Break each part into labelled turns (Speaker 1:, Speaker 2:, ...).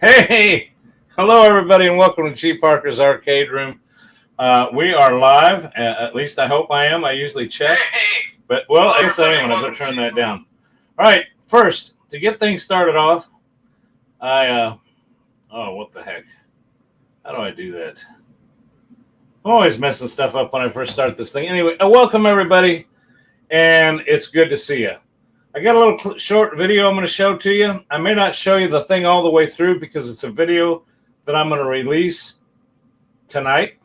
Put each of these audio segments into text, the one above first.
Speaker 1: Hey, hello everybody, and welcome to G.Parkers Arcade Room. We are live. At least I hope I am. I usually check, but well, I guess I am. I better turn that down. All right, first to get things started off, oh, what the heck? How do I do that? I'm always messing stuff up when I first start this thing. Anyway, welcome everybody, and it's good to see you. I got a little short video I'm going to show to you. I may not show you the thing all the way through because it's a video that I'm going to release tonight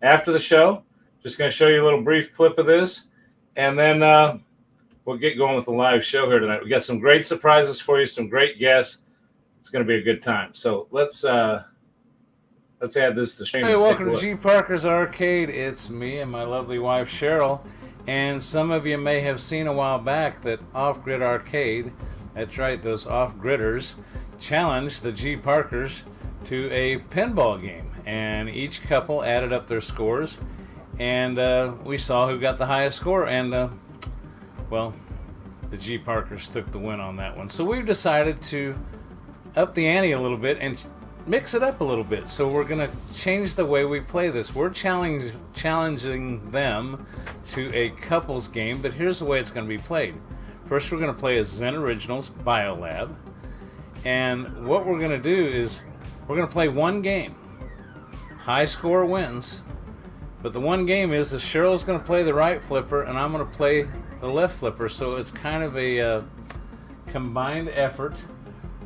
Speaker 1: after the show. Just going to show you a little brief clip of this, and then we'll get going with the live show here tonight. We got some great surprises for you, some great guests. It's going to be a good time. So let's add this to stream. Hey, welcome to G.Parkers Arcade. It's me and my lovely wife Cheryl. And some of you may have seen a while back that Off-Grid Arcade, that's right, those off-gridders, challenged the G.Parkers to a pinball game. And each couple added up their scores, and we saw who got the highest score. And, well, the G.Parkers took the win on that one. So we've decided to up the ante a little bit and mix it up a little bit. So we're going to change the way we play this. We're challenging them to a couples game, but here's the way it's going to be played. First, we're going to play a Zen Originals Biolab, and what we're going to do is we're going to play one game. High score wins, but the one game is that Cheryl's going to play the right flipper and I'm going to play the left flipper, so it's kind of a combined effort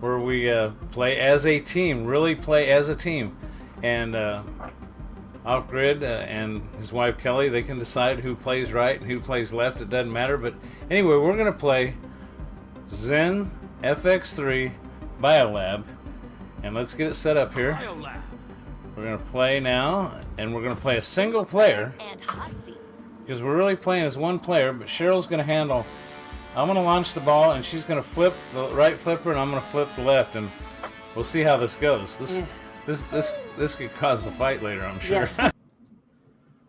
Speaker 1: where we play as a team, really play as a team. And Off-Grid and his wife Kelly, they can decide who plays right and who plays left. It doesn't matter. But anyway, we're going to play Zen FX3 Biolab. And let's get it set up here. We're going to play now, and we're going to play a single player. Because we're really playing as one player, but Cheryl's going to handle. I'm going to launch the ball, and she's going to flip the right flipper, and I'm going to flip the left, and we'll see how this goes. This could cause a fight later, I'm sure. Yes.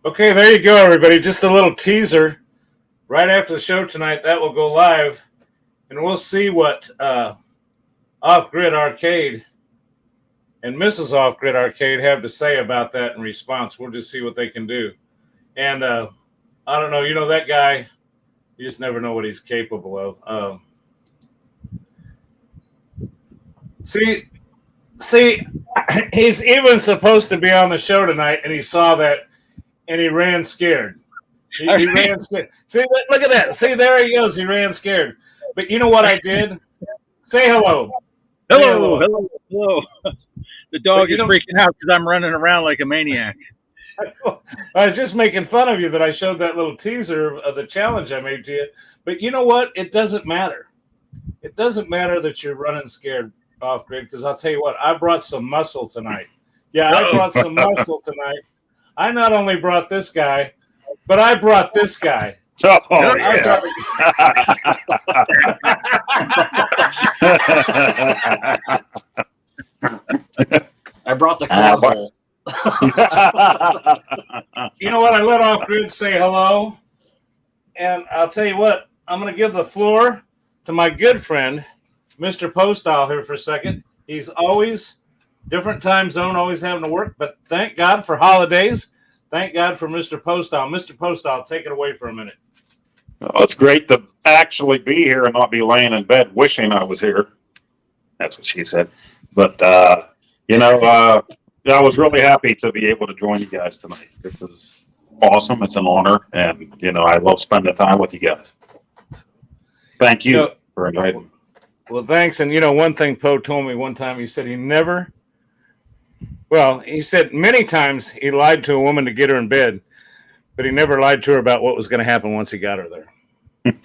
Speaker 1: Okay, there you go, everybody. Just a little teaser. Right after the show tonight, that will go live, and we'll see what Off-Grid Arcade and Mrs. Off-Grid Arcade have to say about that in response. We'll just see what they can do. And I don't know, you know, that guy, you just never know what he's capable of. See, he's even supposed to be on the show tonight, and he saw that, and he ran scared. He ran scared. See, look at that. See, there he goes. He ran scared. But you know what I did? Say hello.
Speaker 2: Hello. The dog is freaking out because I'm running around like a maniac.
Speaker 1: I was just making fun of you that I showed that little teaser of the challenge I made to you. But you know what? It doesn't matter. It doesn't matter that you're running scared, Off-Grid, because I'll tell you what, I brought some muscle tonight. Yeah, I brought some muscle tonight. I not only brought this guy, but I brought this guy.
Speaker 2: Oh, yeah.
Speaker 3: I brought the cornhole.
Speaker 1: You know what? I let Off-Grid say hello. And I'll tell you what, I'm going to give the floor to my good friend, Mr. Postal, here for a second. He's always different time zone, always having to work, but thank God for holidays. Thank God for Mr. Postal. Mr. Postal, take it away for a minute.
Speaker 4: Oh, it's great to actually be here and not be laying in bed wishing I was here. That's what she said. But, you know, I was really happy to be able to join you guys tonight. This is awesome. It's an honor. And, you know, I love spending time with you guys. Thank you for inviting me.
Speaker 1: Well, thanks. And, you know, one thing Poe told me one time, he said he said many times he lied to a woman to get her in bed, but he never lied to her about what was going to happen once he got her there.
Speaker 4: That's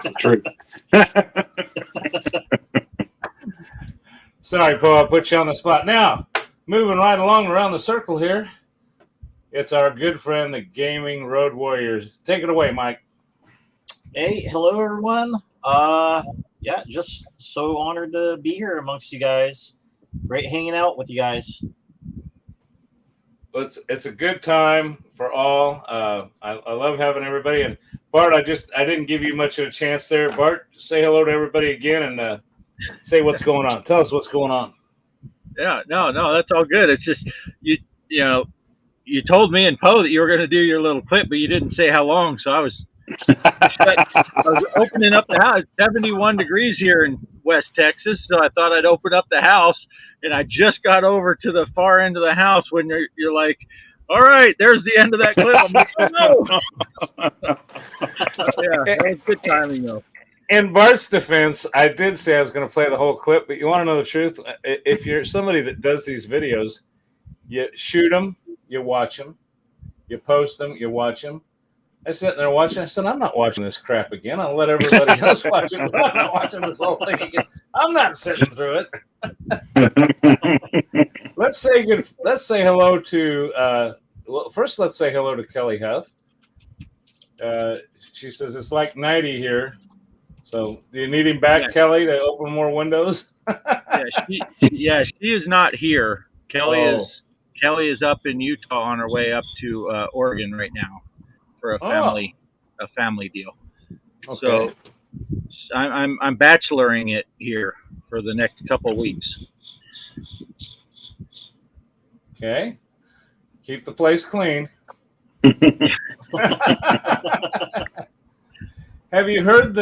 Speaker 4: the truth.
Speaker 1: Sorry, Poe, I put you on the spot. Now, moving right along around the circle here, it's our good friend, the Gaming Road Warriors. Take it away, Mike.
Speaker 3: Hey, hello, everyone. Yeah, just so honored to be here amongst you guys. Great hanging out with you guys.
Speaker 1: it's a good time for all. I love having everybody. And Bart, I didn't give you much of a chance there. Bart, say hello to everybody again and say what's going on. Tell us what's going on.
Speaker 2: Yeah, no, that's all good. It's just you know, you told me and Poe that you were going to do your little clip, but you didn't say how long. So I was opening up the house. It's 71 degrees here in West Texas, so I thought I'd open up the house, and I just got over to the far end of the house when you're like, all right, there's the end of that clip. I'm like, oh no. Yeah, that was good timing though.
Speaker 1: In Bart's defense, I did say I was going to play the whole clip, but you want to know the truth? If you're somebody that does these videos, you shoot them, you watch them, you post them, you watch them. I sat there watching. I said, I'm not watching this crap again. I'll let everybody else watch it, but I'm not watching this whole thing again. I'm not sitting through it. Let's say hello to first let's say hello to Kelly Huff. She says it's like Nite here. So do you need him back, yeah. Kelly, to open more windows?
Speaker 2: She is not here. Kelly is up in Utah on her way up to Oregon right now for a family deal. Okay. So I'm bacheloring it here for the next couple of weeks.
Speaker 1: Okay. Keep the place clean. Have you heard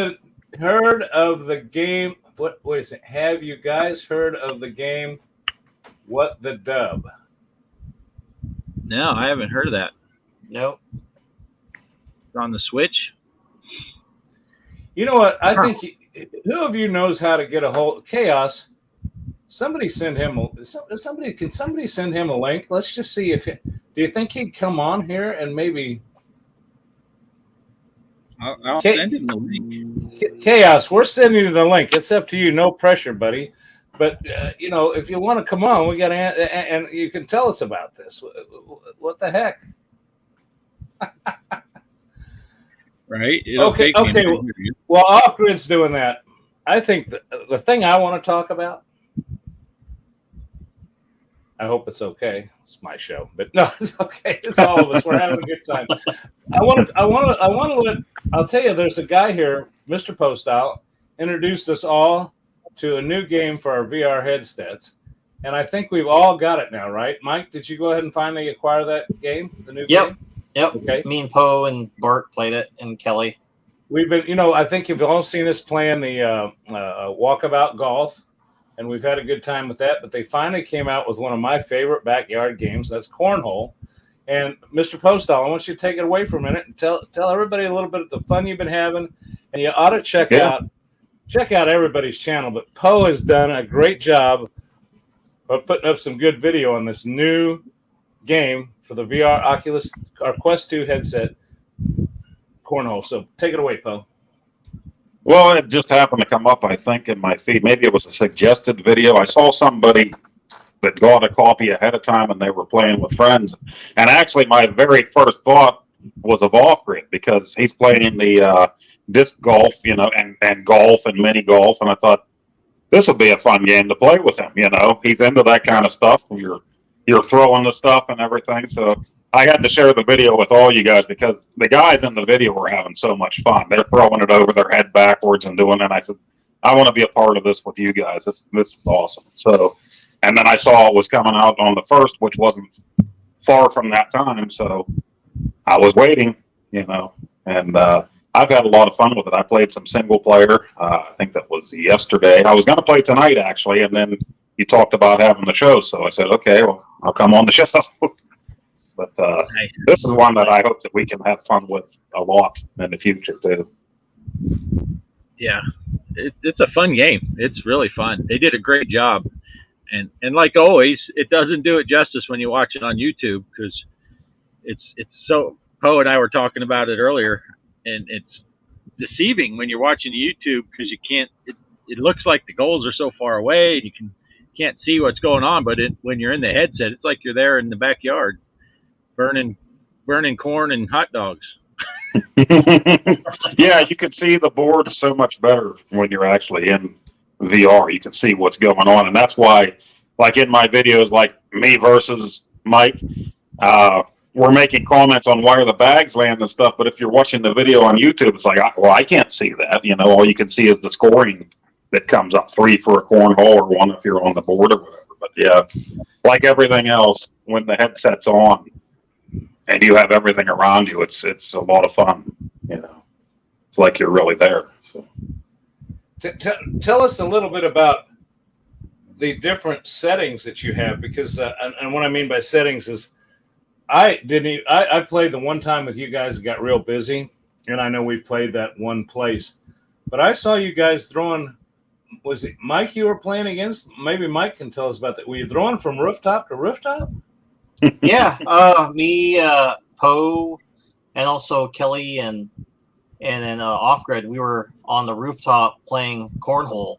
Speaker 1: of the game? What is it? Have you guys heard of the game What the Dub?
Speaker 2: No, I haven't heard of that.
Speaker 3: Nope.
Speaker 2: It's on the Switch.
Speaker 1: You know what? I think who of you knows how to get a hold Chaos? Somebody send him can somebody send him a link? Let's just see do you think he'd come on here and maybe
Speaker 2: I'll send him the link.
Speaker 1: Chaos, we're sending you the link. It's up to you. No pressure, buddy. But, if you want to come on, we got to, and you can tell us about this. What the heck?
Speaker 2: Right.
Speaker 1: Okay. Well, Off Grid's doing that. I think the thing I want to talk about, I hope it's okay. It's my show, but no, it's okay. It's all of us. We're having a good time. I'll tell you, there's a guy here, Mr. Postal, introduced us all to a new game for our VR headsets. And I think we've all got it now, right? Mike, did you go ahead and finally acquire that game? The new game?
Speaker 3: Yep.
Speaker 1: Okay.
Speaker 3: Me and Poe and Bart played it, and Kelly.
Speaker 1: We've been, I think you've all seen us playing the Walkabout Golf. And we've had a good time with that. But they finally came out with one of my favorite backyard games. That's Cornhole. And Mr. Postal, I want you to take it away for a minute and tell everybody a little bit of the fun you've been having. And you ought to check out everybody's channel. But Poe has done a great job of putting up some good video on this new game for the VR Oculus or Quest 2 headset, Cornhole. So take it away, Poe.
Speaker 4: Well, it just happened to come up, I think, in my feed. Maybe it was a suggested video. I saw somebody that got a copy ahead of time and they were playing with friends. And actually, my very first thought was of Off Grid because he's playing the disc golf, and golf and mini golf. And I thought this would be a fun game to play with him. He's into that kind of stuff. You're throwing the stuff and everything. So I had to share the video with all you guys because the guys in the video were having so much fun. They're throwing it over their head backwards and doing it. And I said, I want to be a part of this with you guys. This is awesome. So, and then I saw it was coming out on the 1st, which wasn't far from that time. So I was waiting, and I've had a lot of fun with it. I played some single player. I think that was yesterday. I was going to play tonight, actually, and then you talked about having the show. So I said, okay, well, I'll come on the show. But this is one that I hope that we can have fun with a lot in the future, too.
Speaker 2: Yeah, it's a fun game. It's really fun. They did a great job. And like always, it doesn't do it justice when you watch it on YouTube because it's so – Poe and I were talking about it earlier, and it's deceiving when you're watching YouTube because you can't – it looks like the goals are so far away and you can't see what's going on. But when you're in the headset, it's like you're there in the backyard burning corn and hot dogs.
Speaker 4: Yeah, you can see the board so much better when you're actually in VR. You can see what's going on, and that's why, like in my videos, like me versus Mike, we're making comments on where the bags land and stuff. But if you're watching the video on YouTube, it's like, well, I can't see that. You know, all you can see is the scoring that comes up, 3 for a cornhole or 1 if you're on the board or whatever. But yeah, like everything else, when the headset's on and you have everything around you, it's a lot of fun. You know, it's like you're really there. So.
Speaker 1: Tell us a little bit about the different settings that you have, because and what I mean by settings is I played the one time with you guys, got real busy, and I know we played that one place, but I saw you guys throwing. Was it Mike you were playing against? Maybe Mike can tell us about that. Were you throwing from rooftop to rooftop?
Speaker 3: Yeah, me, Poe, and also Kelly, and then off grid. We were on the rooftop playing cornhole,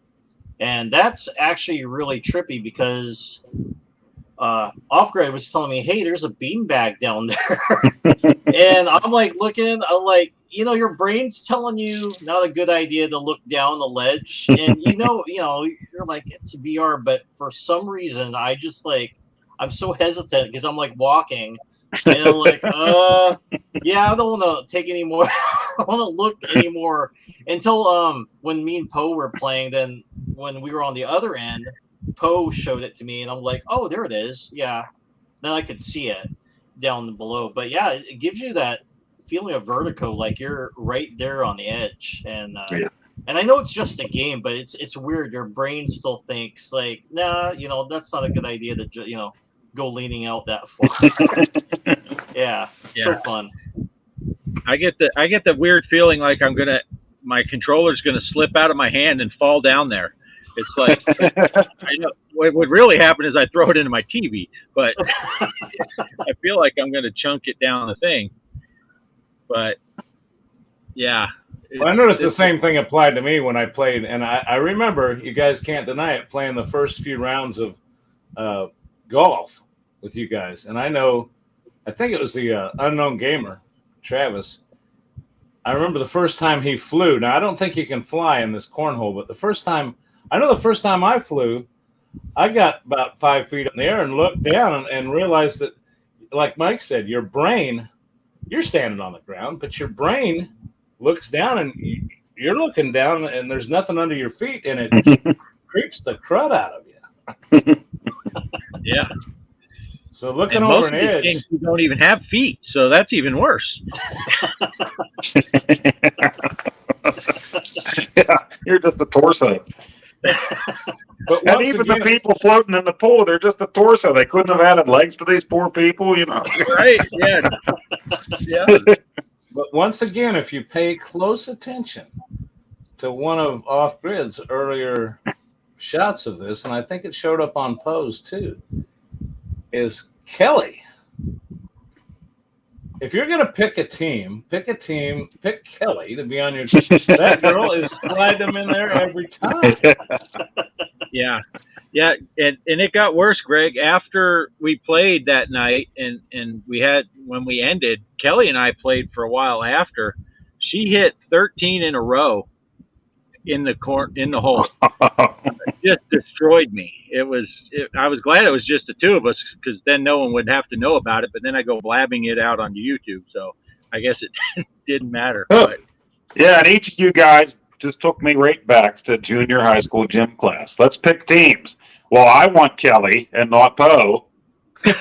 Speaker 3: and that's actually really trippy because off grid was telling me, "Hey, there's a beanbag down there," and I'm like looking. I'm like, you know, your brain's telling you not a good idea to look down the ledge, and you know, you're like, it's VR, but for some reason, I just like, I'm so hesitant because I'm like walking, and I'm like, yeah, I don't want to take any more. I don't want to look anymore until when me and Poe were playing. Then when we were on the other end, Poe showed it to me, and I'm like, oh, there it is. Yeah, then I could see it down below. But yeah, it gives you that feeling of vertigo, like you're right there on the edge. And and I know it's just a game, but it's weird. Your brain still thinks like, nah, you know, that's not a good idea to go leaning out that far. yeah, so fun.
Speaker 2: I get the weird feeling like my controller's gonna slip out of my hand and fall down there. It's like, I know what would really happen is I throw it into my TV, but I feel like I'm gonna chunk it down the thing. But yeah,
Speaker 1: well, I noticed the same thing applied to me when I played, and I remember, you guys can't deny it, playing the first few rounds of golf with you guys. And I think it was the unknown gamer, Travis. I remember the first time he flew. Now, I don't think you can fly in this cornhole, but the first time I flew, I got about 5 feet in the air and looked down and realized that, like Mike said, your brain, you're standing on the ground, but your brain looks down and you're looking down and there's nothing under your feet, and it creeps the crud out of you.
Speaker 2: Yeah.
Speaker 1: So looking over an edge,
Speaker 2: games, you don't even have feet, so that's even worse.
Speaker 4: Yeah, you're just a torso.
Speaker 1: but
Speaker 4: And even the people floating in the pool, they're just a torso. They couldn't have added legs to these poor people, you know.
Speaker 2: Right? Yeah. Yeah.
Speaker 1: But once again, if you pay close attention to one of Off Grid's earlier shots of this, and I think it showed up on Pose too, is Kelly. If you're going to pick a team, pick Kelly to be on your team. That girl is sliding them in there every time.
Speaker 2: Yeah. Yeah. And it got worse, Greg, after we played that night and when we ended, Kelly and I played for a while after. She hit 13 in a row in the hole. It just destroyed me. I was glad it was just the two of us, because then no one would have to know about it. But then I go blabbing it out on YouTube, so I guess it didn't matter. But.
Speaker 4: Yeah, and each of you guys just took me right back to junior high school gym class. Let's pick teams. Well, I want Kelly and not Poe. Okay,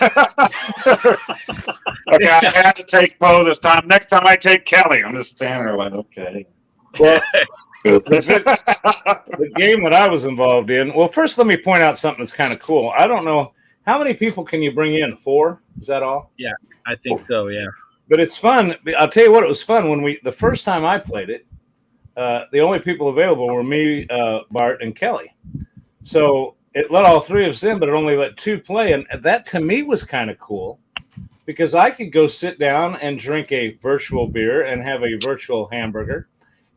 Speaker 4: I had to take Poe this time. Next time I take Kelly. I'm just standing there like, okay.
Speaker 1: Well, the game that I was involved in. Well, first, let me point out something that's kind of cool. I don't know how many people can you bring in. 4? Is that all?
Speaker 2: Yeah, I think so. Yeah,
Speaker 1: but it's fun. I'll tell you what, it was fun when the first time I played it. The only people available were me, Bart, and Kelly. So it let all 3 of us in, but it only let 2 play, and that to me was kind of cool because I could go sit down and drink a virtual beer and have a virtual hamburger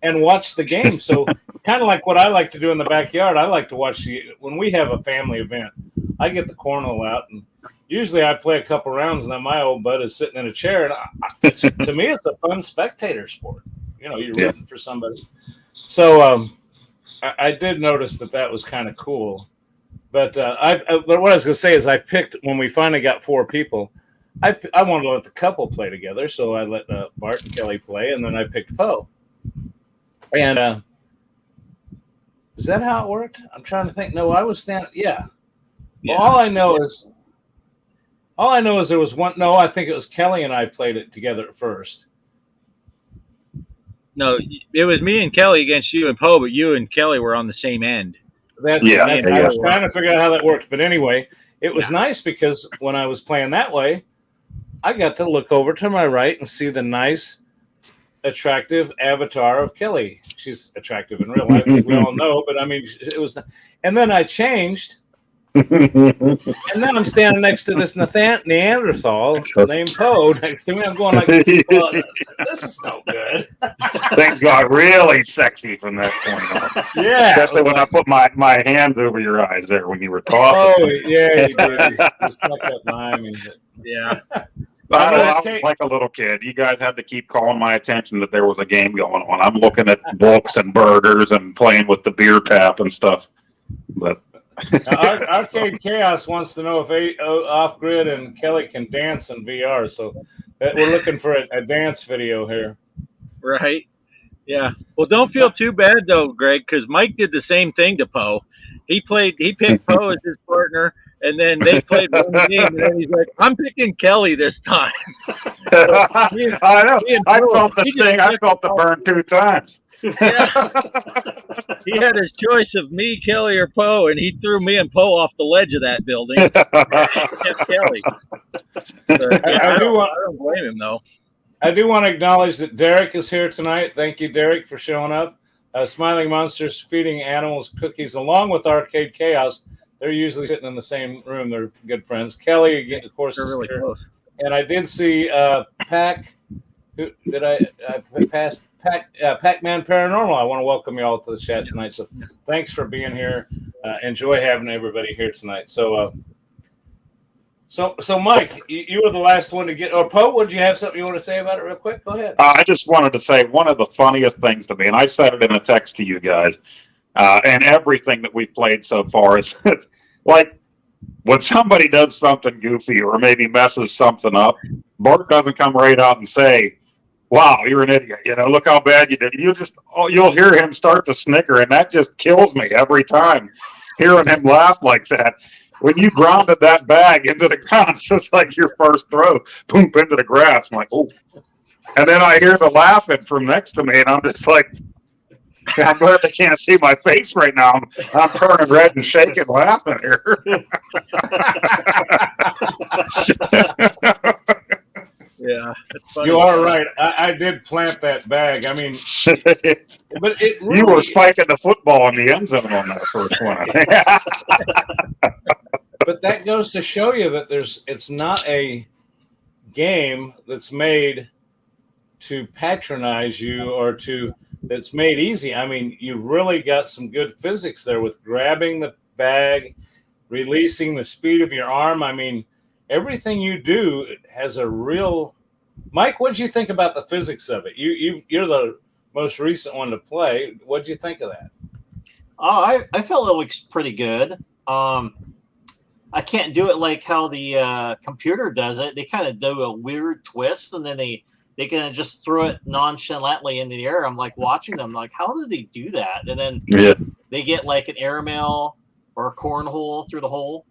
Speaker 1: and watch the game. So kind of like what I like to do in the backyard, I like to watch when we have a family event, I get the cornhole out, and usually I play a couple rounds, and then my old bud is sitting in a chair. And to me, it's a fun spectator sport. You know, you're rooting for somebody. So I did notice that was kind of cool. But but what I was going to say is I picked, when we finally got 4 people, I wanted to let the couple play together, so I let Bart and Kelly play, and then I picked Poe. And is that how it worked? I'm trying to think. No, I was standing. Yeah. Well, all I know is there was one. No, I think it was Kelly and I played it together at first.
Speaker 2: No, it was me and Kelly against you and Poe, but you and Kelly were on the same end.
Speaker 1: I was trying to figure out how that worked, but anyway, it was nice because when I was playing that way, I got to look over to my right and see the nice, attractive avatar of Kelly. She's attractive in real life, as we all know, but I mean, it was. And then I changed, and then I'm standing next to this Neanderthal named Poe next to me. I'm going like, well, this is no good.
Speaker 4: Things got really sexy from that point on.
Speaker 1: Yeah,
Speaker 4: especially when I put my hands over your eyes there when you were tossing.
Speaker 1: Oh yeah, you did. You stuck up my mean,
Speaker 2: yeah.
Speaker 4: I was like a little kid. You guys had to keep calling my attention that there was a game going on. I'm looking at books and burgers and playing with the beer tap and stuff. But
Speaker 1: Arcade Chaos wants to know if Off Grid and Kelly can dance in VR. So we're looking for a dance video here.
Speaker 2: Right. Yeah. Well, don't feel too bad though, Greg, because Mike did the same thing to Poe. He picked Poe as his partner. And then they played one game, and then he's like, "I'm picking Kelly this time."
Speaker 4: I know. I felt the sting. I felt the burn 2 times.
Speaker 2: Yeah. He had his choice of me, Kelly, or Poe, and he threw me and Poe off the ledge of that building. And kept Kelly. So, I don't blame him though.
Speaker 1: I do want to acknowledge that Derek is here tonight. Thank you, Derek, for showing up. Smiling Monsters feeding animals cookies, along with Arcade Chaos. They're usually sitting in the same room. They're good friends. Kelly, again, of course,
Speaker 2: they're really close.
Speaker 1: And I did see Pac. Pac-Man Paranormal. I want to welcome you all to the chat tonight. So thanks for being here. Enjoy having everybody here tonight. So Mike, you were the last one to get. Or Poe, would you have something you want to say about it real quick? Go ahead.
Speaker 4: I just wanted to say one of the funniest things to me, and I said it in a text to you guys. And everything that we've played so far is like when somebody does something goofy or maybe messes something up, Bart doesn't come right out and say, "Wow, you're an idiot. Look how bad you did." You'll hear him start to snicker, and that just kills me every time hearing him laugh like that. When you grounded that bag into the ground, it's just like your first throw, boom, into the grass. I'm like, oh. And then I hear the laughing from next to me, and I'm just like, I'm glad they can't see my face right now. I'm turning red and shaking, laughing here.
Speaker 2: Yeah, that's funny.
Speaker 1: You are right. I did plant that bag. I mean, but it really,
Speaker 4: you were spiking the football in the end zone on that first one.
Speaker 1: But that goes to show you that it's not a game that's made to patronize you or that's made easy. I mean, you really got some good physics there with grabbing the bag, releasing the speed of your arm. I mean, everything you do has a real. Mike, what did you think about the physics of it? You're the most recent one to play. What did you think of that?
Speaker 3: Oh, I felt it looks pretty good. I can't do it like how the computer does it. They kind of do a weird twist, and then they kind of just throw it nonchalantly into the air. I'm like watching them, like, how did they do that? And then they get like an airmail or a cornhole through the hole.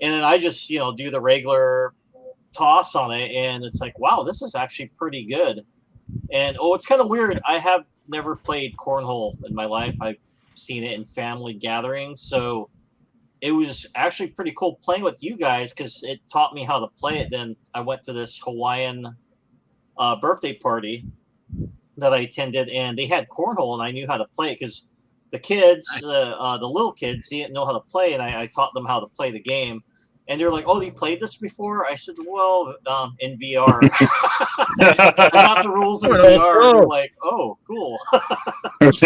Speaker 3: And then I just, do the regular toss on it. And it's like, wow, this is actually pretty good. And, it's kind of weird. I have never played cornhole in my life. I've seen it in family gatherings. So it was actually pretty cool playing with you guys because it taught me how to play it. Then I went to this Hawaiian birthday party that I attended, and they had cornhole, and I knew how to play it because the kids, the little kids, they didn't know how to play, and I taught them how to play the game. And they're like, "Oh, you played this before?" I said, "Well, in VR." I got the rules in VR. They're like, "Oh, cool."
Speaker 2: That's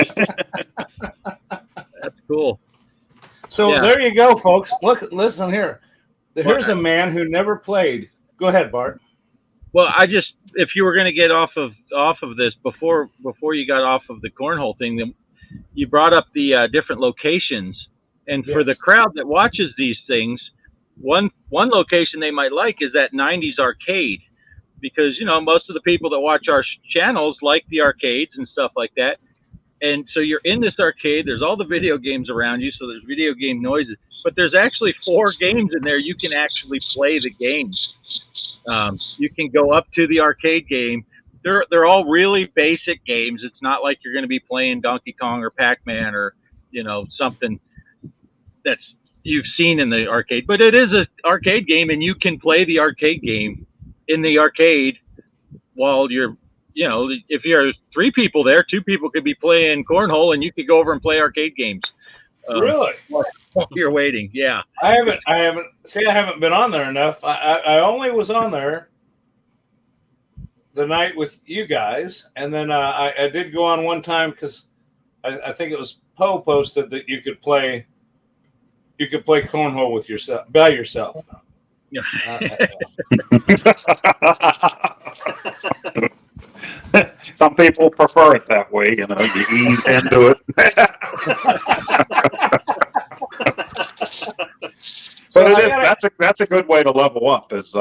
Speaker 2: cool.
Speaker 1: So there you go, folks. Listen here. Here's a man who never played. Go ahead, Bart.
Speaker 2: Well, if you were going to get off of this before you got off of the cornhole thing, then you brought up the different locations, and for the crowd that watches these things, one location they might like is that 90s arcade, because most of the people that watch our channels like the arcades and stuff like that. And so you're in this arcade, there's all the video games around you, so there's video game noises, but there's actually 4 games in there. You can actually play the games. You can go up to the arcade game. They're all really basic games. It's not like you're going to be playing Donkey Kong or Pac-Man or something that's you've seen in the arcade, but it is an arcade game, and you can play the arcade game in the arcade while you're, if you're 3 people there, 2 people could be playing cornhole, and you could go over and play arcade games.
Speaker 1: Really?
Speaker 2: While you're waiting, yeah.
Speaker 1: I haven't been on there enough. I only was on there the night with you guys, and then I did go on one time because I think it was Poe posted that you could play cornhole with yourself by yourself.
Speaker 4: Some people prefer it that way, you ease into it. But that's a good way to level up, is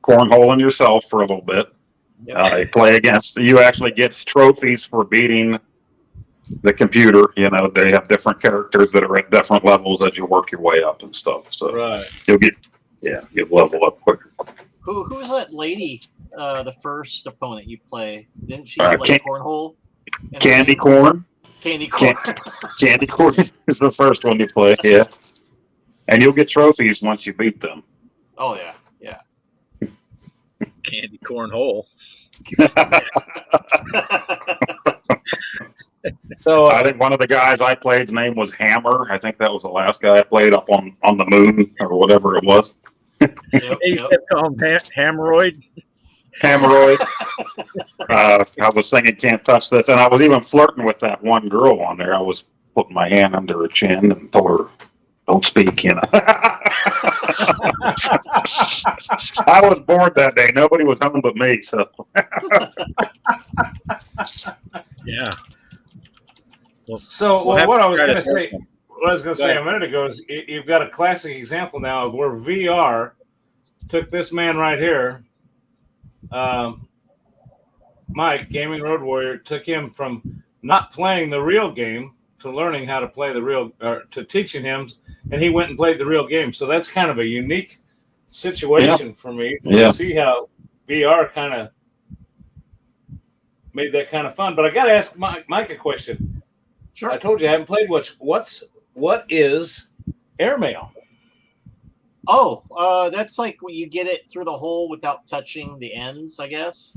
Speaker 4: cornholing yourself for a little bit. You play against, you actually get trophies for beating the computer. They have different characters that are at different levels as you work your way up and stuff. So
Speaker 1: right.
Speaker 4: you'll level up quicker.
Speaker 3: Who was that lady? The first opponent you play, didn't she like cornhole?
Speaker 4: Candy corn.
Speaker 3: Candy corn.
Speaker 4: Candy corn is the first one you play. Yeah, and you'll get trophies once you beat them.
Speaker 3: Oh yeah.
Speaker 2: Candy cornhole.
Speaker 1: So
Speaker 4: I think one of the guys I played's name was Hammer. I think that was the last guy I played up on the moon or whatever it was.
Speaker 2: They call him Hammeroid.
Speaker 4: Hemorrhoid. I was singing "Can't Touch This," and I was even flirting with that one girl on there. I was putting my hand under her chin and told her, "Don't speak," I was bored that day. Nobody was home but me, so.
Speaker 2: Yeah.
Speaker 1: So what I was going to say a minute ago is you've got a classic example now of where VR took this man right here. Mike, Gaming Road Warrior, took him from not playing the real game to learning how to play the real, or to teaching him, and he went and played the real game. So that's kind of a unique situation for me to see how VR kind of made that kind of fun. But I got to ask Mike a question.
Speaker 3: Sure.
Speaker 1: I told you I haven't played much. What is airmail?
Speaker 3: Oh, that's like when you get it through the hole without touching the ends, I guess.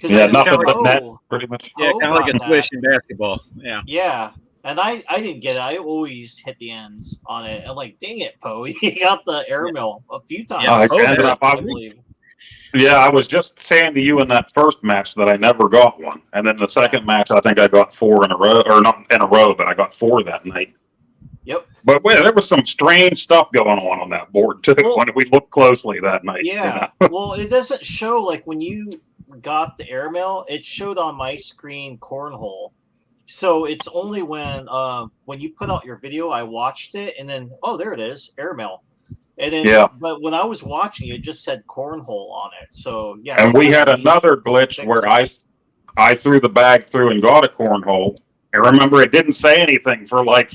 Speaker 4: Yeah, nothing but net, pretty much.
Speaker 2: Yeah, kind of like a swish in basketball. Yeah.
Speaker 3: Yeah, and I didn't get it. I always hit the ends on it. I'm like, dang it, Poe, you got the airmail a few times.
Speaker 4: Yeah, I was just saying to you in that first match that I never got one, and then the second match I think I got 4 in a row, or not in a row, but I got 4 that night.
Speaker 3: Yep.
Speaker 4: But there was some strange stuff going on that board too when we looked closely that night.
Speaker 3: Yeah. Well, it doesn't show like when you got the airmail, it showed on my screen cornhole. So it's only when you put out your video, I watched it, and then there it is, airmail. And then, but when I was watching, it just said cornhole on it. So yeah.
Speaker 4: And we had another glitch where I threw the bag through and got a cornhole. And remember, it didn't say anything for like,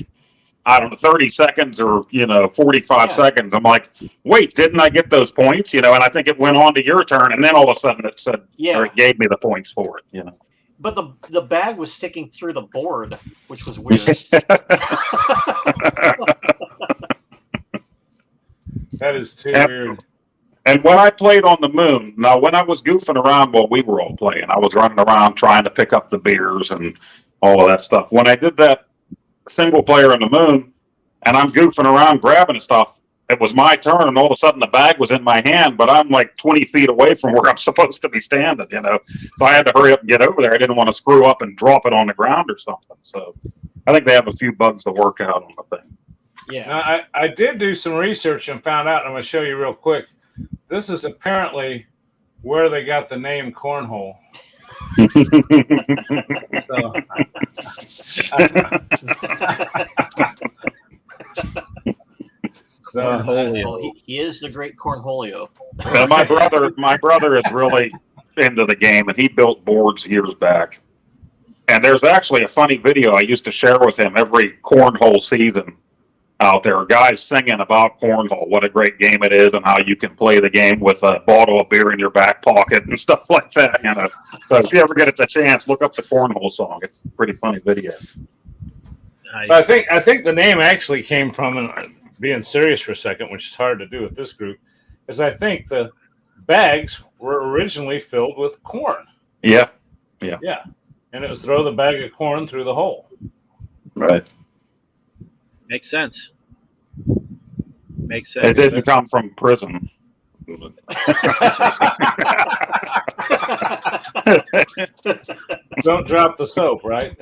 Speaker 4: I don't know, 30 seconds or 45 seconds. I'm like, wait, didn't I get those points? And I think it went on to your turn, and then all of a sudden it said, or it gave me the points for it.
Speaker 3: But the bag was sticking through the board, which was weird.
Speaker 1: That is too weird.
Speaker 4: And when I played on the moon, now when I was goofing around while we were all playing, I was running around trying to pick up the beers and all of that stuff. When I did that single player on the moon, and I'm goofing around grabbing stuff, it was my turn, and all of a sudden the bag was in my hand, but I'm like 20 feet away from where I'm supposed to be standing, So I had to hurry up and get over there. I didn't want to screw up and drop it on the ground or something. So I think they have a few bugs to work out on the thing.
Speaker 3: Yeah.
Speaker 1: Now, I did do some research and found out, and I'm going to show you real quick. This is apparently where they got the name cornhole.
Speaker 2: Cornholio.
Speaker 3: Well, he is the great Cornholio.
Speaker 4: My brother is really into the game, and he built boards years back. And there's actually a funny video I used to share with him every cornhole season out there. Guys singing about cornhole, what a great game it is, and how you can play the game with a bottle of beer in your back pocket and stuff like that. You know, so if you ever get the chance, look up the cornhole song. It's a pretty funny video.
Speaker 1: I think the name actually came from, and being serious for a second, which is hard to do with this group, is I think the bags were originally filled with corn.
Speaker 4: Yeah.
Speaker 1: And it was throw the bag of corn through the hole.
Speaker 4: Right.
Speaker 2: Makes sense. Makes sense.
Speaker 4: It didn't come from prison.
Speaker 1: Don't drop the soap, right?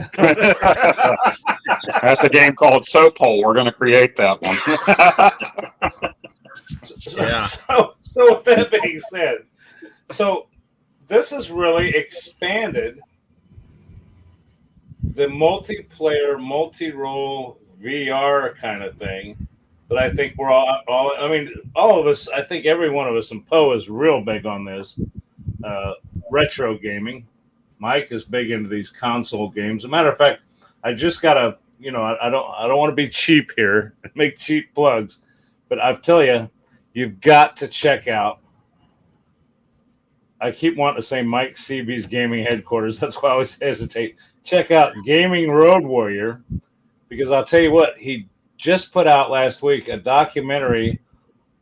Speaker 4: That's a game called Soap Hole. We're going to create that one.
Speaker 2: Yeah.
Speaker 1: So with that being said, so this has really expanded the multiplayer, multi-role VR kind of thing that I think we're all of us, I think every one of us, and Poe is real big on this, retro gaming. Mike is big into these console games. As a matter of fact, I just got I don't want to be cheap here and make cheap plugs, but I tell you, you've got to check out. I keep wanting to say Mike Seaby's gaming headquarters. That's why I always hesitate. Check out Gaming Road Warrior, because I'll tell you what, he just put out last week a documentary.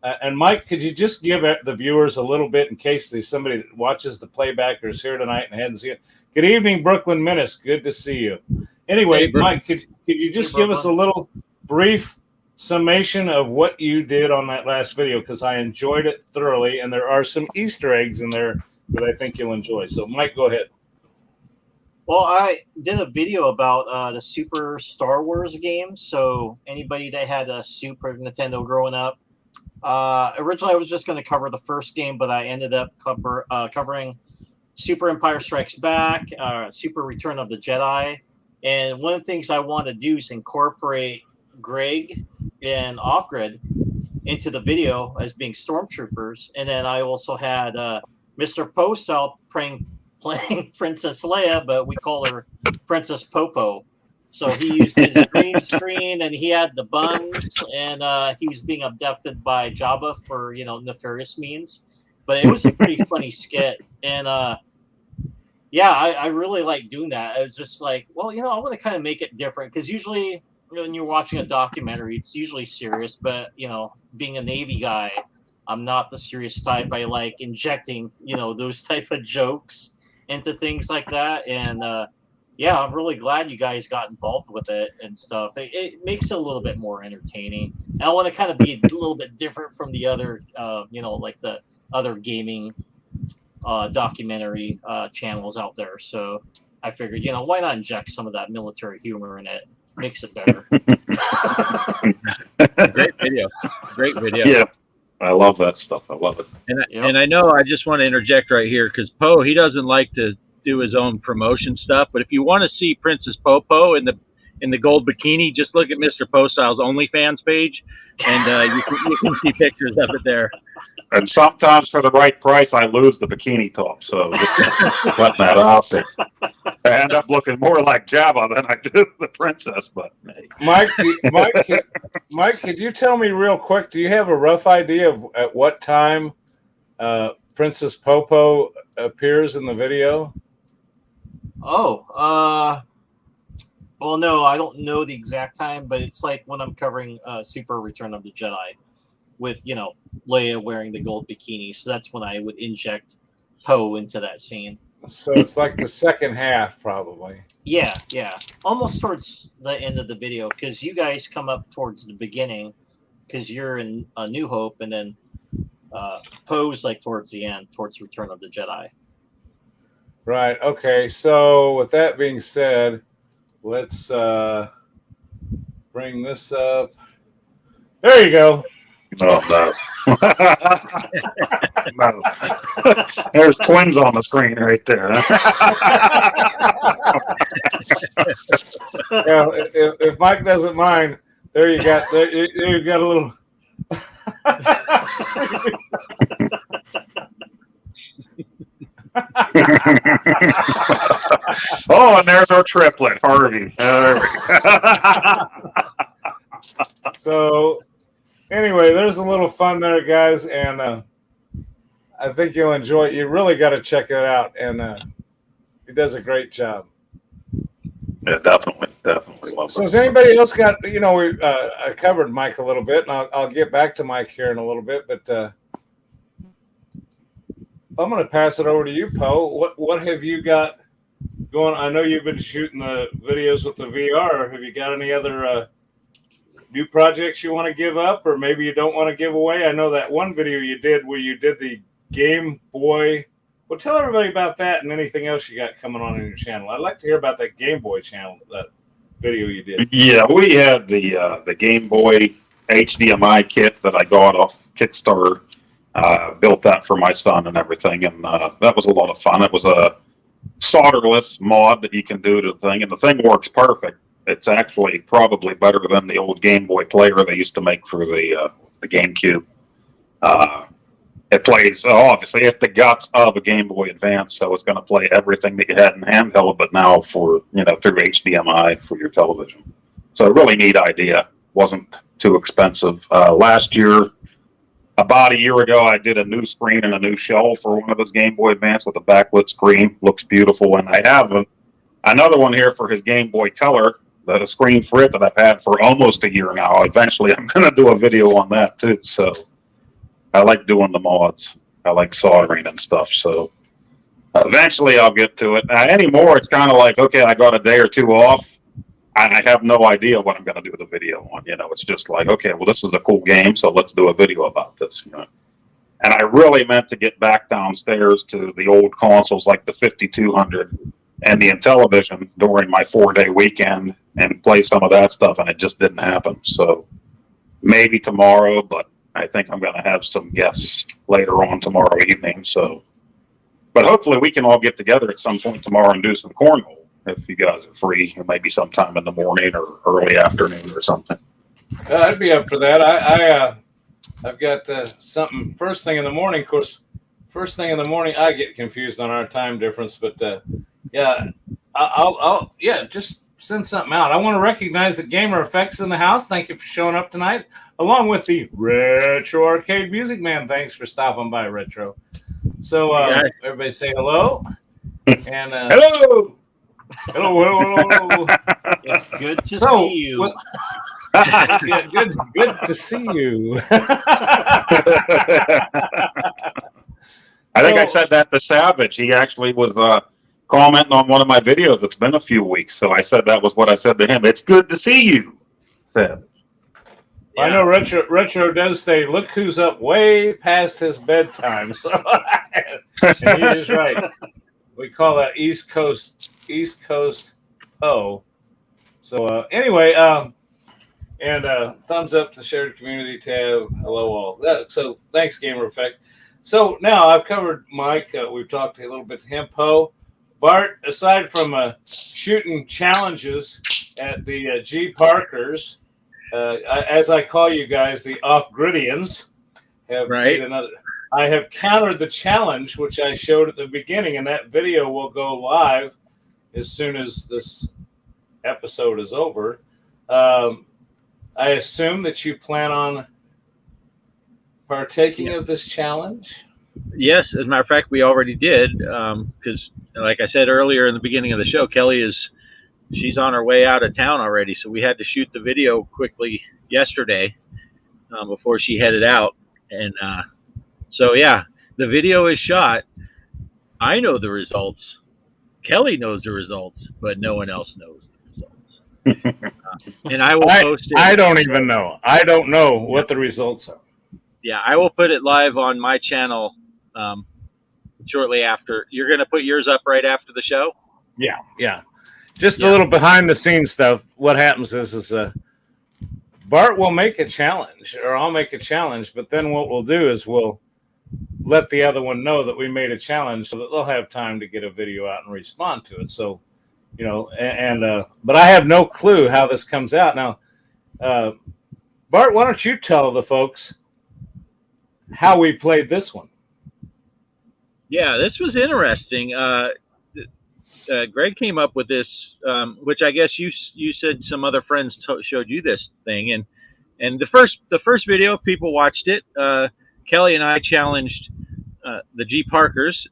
Speaker 1: And Mike, could you just give the viewers a little bit in case there's somebody that watches the playback or is here tonight and hadn't seen it? Good evening, Brooklyn Menace. Good to see you. Anyway,
Speaker 2: Hey,
Speaker 1: Mike, could you just give us a little brief summation of what you did on that last video? Because I enjoyed it thoroughly, and there are some Easter eggs in there that I think you'll enjoy. So, Mike, go ahead.
Speaker 3: Well, I did a video about the Super Star Wars game. So anybody that had a Super Nintendo growing up, originally I was just going to cover the first game, but I ended up covering Super Empire Strikes Back, Super Return of the Jedi. And one of the things I want to do is incorporate Greg and Off-Grid into the video as being stormtroopers. And then I also had Mr. Postal playing Princess Leia, but we call her Princess Popo. So he used his green screen, and he had the buns, and he was being abducted by Jabba for nefarious means. But it was a pretty funny skit, and I really like doing that. I was just like, well, I want to kind of make it different, because usually when you're watching a documentary, it's usually serious. But being a Navy guy, I'm not the serious type. I like injecting those type of jokes into things like that, and I'm really glad you guys got involved with it and stuff. It makes it a little bit more entertaining. And I want to kind of be a little bit different from the other, like the other gaming documentary channels out there. So I figured, why not inject some of that military humor in it? Makes it better.
Speaker 2: Great video.
Speaker 4: Yeah. I love that stuff. I love it.
Speaker 2: And I know I just want to interject right here, because Poe, he doesn't like to do his own promotion stuff. But if you want to see Princess Popo in the gold bikini, just look at Mr. Postyle's OnlyFans page, and you can see pictures of it there.
Speaker 4: And sometimes for the right price, I lose the bikini top. So just letting that out there. I end up looking more like Jabba than I do the princess. But hey.
Speaker 1: Mike, could you tell me real quick? Do you have a rough idea of at what time Princess Popo appears in the video?
Speaker 3: Well, no, I don't know the exact time, but it's like when I'm covering Super Return of the Jedi with, Leia wearing the gold bikini. So that's when I would inject Poe into that scene.
Speaker 1: So it's like the second half, probably.
Speaker 3: Yeah. Almost towards the end of the video, because you guys come up towards the beginning, because you're in A New Hope, and then Poe's like towards the end, towards Return of the Jedi.
Speaker 1: Right. Okay. So with that being said, let's bring this up. There you go.
Speaker 4: Oh, no. No. There's twins on the screen right there.
Speaker 1: Yeah, if Mike doesn't mind, there you got a little.
Speaker 4: Oh, and there's our triplet, Harvey.
Speaker 1: So, anyway, there's a little fun there, guys, and I think you'll enjoy it. You really got to check it out, and he does a great job.
Speaker 4: Yeah, definitely love
Speaker 1: So,
Speaker 4: it.
Speaker 1: has anybody else got? We I covered Mike a little bit, and I'll get back to Mike here in a little bit, but I'm going to pass it over to you, Poe. What have you got going? I know you've been shooting the videos with the VR. Have you got any other new projects you want to give up, or maybe you don't want to give away? I know that one video you did where you did the Game Boy. Well, tell everybody about that and anything else you got coming on in your channel. I'd like to hear about that Game Boy channel, that video you did.
Speaker 4: Yeah, we had the Game Boy HDMI kit that I got off Kickstarter. Built that for my son and everything, and that was a lot of fun. It was a solderless mod that you can do to the thing, and the thing works perfect. It's actually probably better than the old Game Boy player they used to make for the GameCube. It plays, obviously, it's the guts of a Game Boy Advance, so it's going to play everything that you had in handheld, but now for, through HDMI for your television. So a really neat idea. Wasn't too expensive. Last year, about a year ago, I did a new screen and a new shell for one of his Game Boy Advance with a backlit screen. Looks beautiful. And I have another one here for his Game Boy Color, the screen for it that I've had for almost a year now. Eventually, I'm going to do a video on that too. So I like doing the mods. I like soldering and stuff. So eventually I'll get to it. Anymore, it's kind of like, okay, I got a day or two off. I have no idea what I'm going to do the video on. It's just like, okay, well, this is a cool game, so let's do a video about this. And I really meant to get back downstairs to the old consoles like the 5200 and the Intellivision during my 4-day weekend and play some of that stuff, and it just didn't happen. So maybe tomorrow, but I think I'm going to have some guests later on tomorrow evening. So, but hopefully we can all get together at some point tomorrow and do some cornhole. If you guys are free, maybe sometime in the morning or early afternoon or something.
Speaker 1: I'd be up for that. I've got something first thing in the morning. Of course, first thing in the morning, I get confused on our time difference. But I'll just send something out. I want to recognize the Gamer Effects in the house. Thank you for showing up tonight, along with the Retro Arcade Music Man. Thanks for stopping by, Retro. So everybody say hello. And
Speaker 4: hello.
Speaker 1: Hello.
Speaker 3: It's good to see you.
Speaker 1: Good to see you.
Speaker 4: I think I said that to Savage. He actually was commenting on one of my videos. It's been a few weeks, so I said that was what I said to him. It's good to see you, Savage.
Speaker 1: Yeah. I know Retro does say, look who's up way past his bedtime. So and he is right. We call that East Coast Poe. So anyway, and thumbs up to shared community tab. Hello all. So thanks, Gamer Effects. So now I've covered Mike. We've talked a little bit to him. Poe, Bart. Aside from shooting challenges at the G.Parkers, as I call you guys, the off-gridians, have made another. I have countered the challenge, which I showed at the beginning, and that video will go live as soon as this episode is over. I assume that you plan on partaking of this challenge?
Speaker 2: Yes, as a matter of fact, we already did, because like I said earlier in the beginning of the show, Kelly she's on her way out of town already, so we had to shoot the video quickly yesterday before she headed out. And so, yeah, the video is shot. I know the results. Kelly knows the results, but no one else knows the results. And I will post it.
Speaker 1: I don't even know. I don't know what the results are.
Speaker 2: Yeah, I will put it live on my channel shortly after. You're going to put yours up right after the show?
Speaker 1: Yeah. Just a little behind the scenes stuff. What happens is Bart will make a challenge, or I'll make a challenge, but then what we'll do is we'll let the other one know that we made a challenge so that they'll have time to get a video out and respond to it. So, but I have no clue how this comes out. Now, Bart, why don't you tell the folks how we played this one.
Speaker 2: Yeah, this was interesting. Greg came up with this, which I guess you said some other friends showed you this thing, and the first video people watched it. Kelly and I challenged the G.Parkers,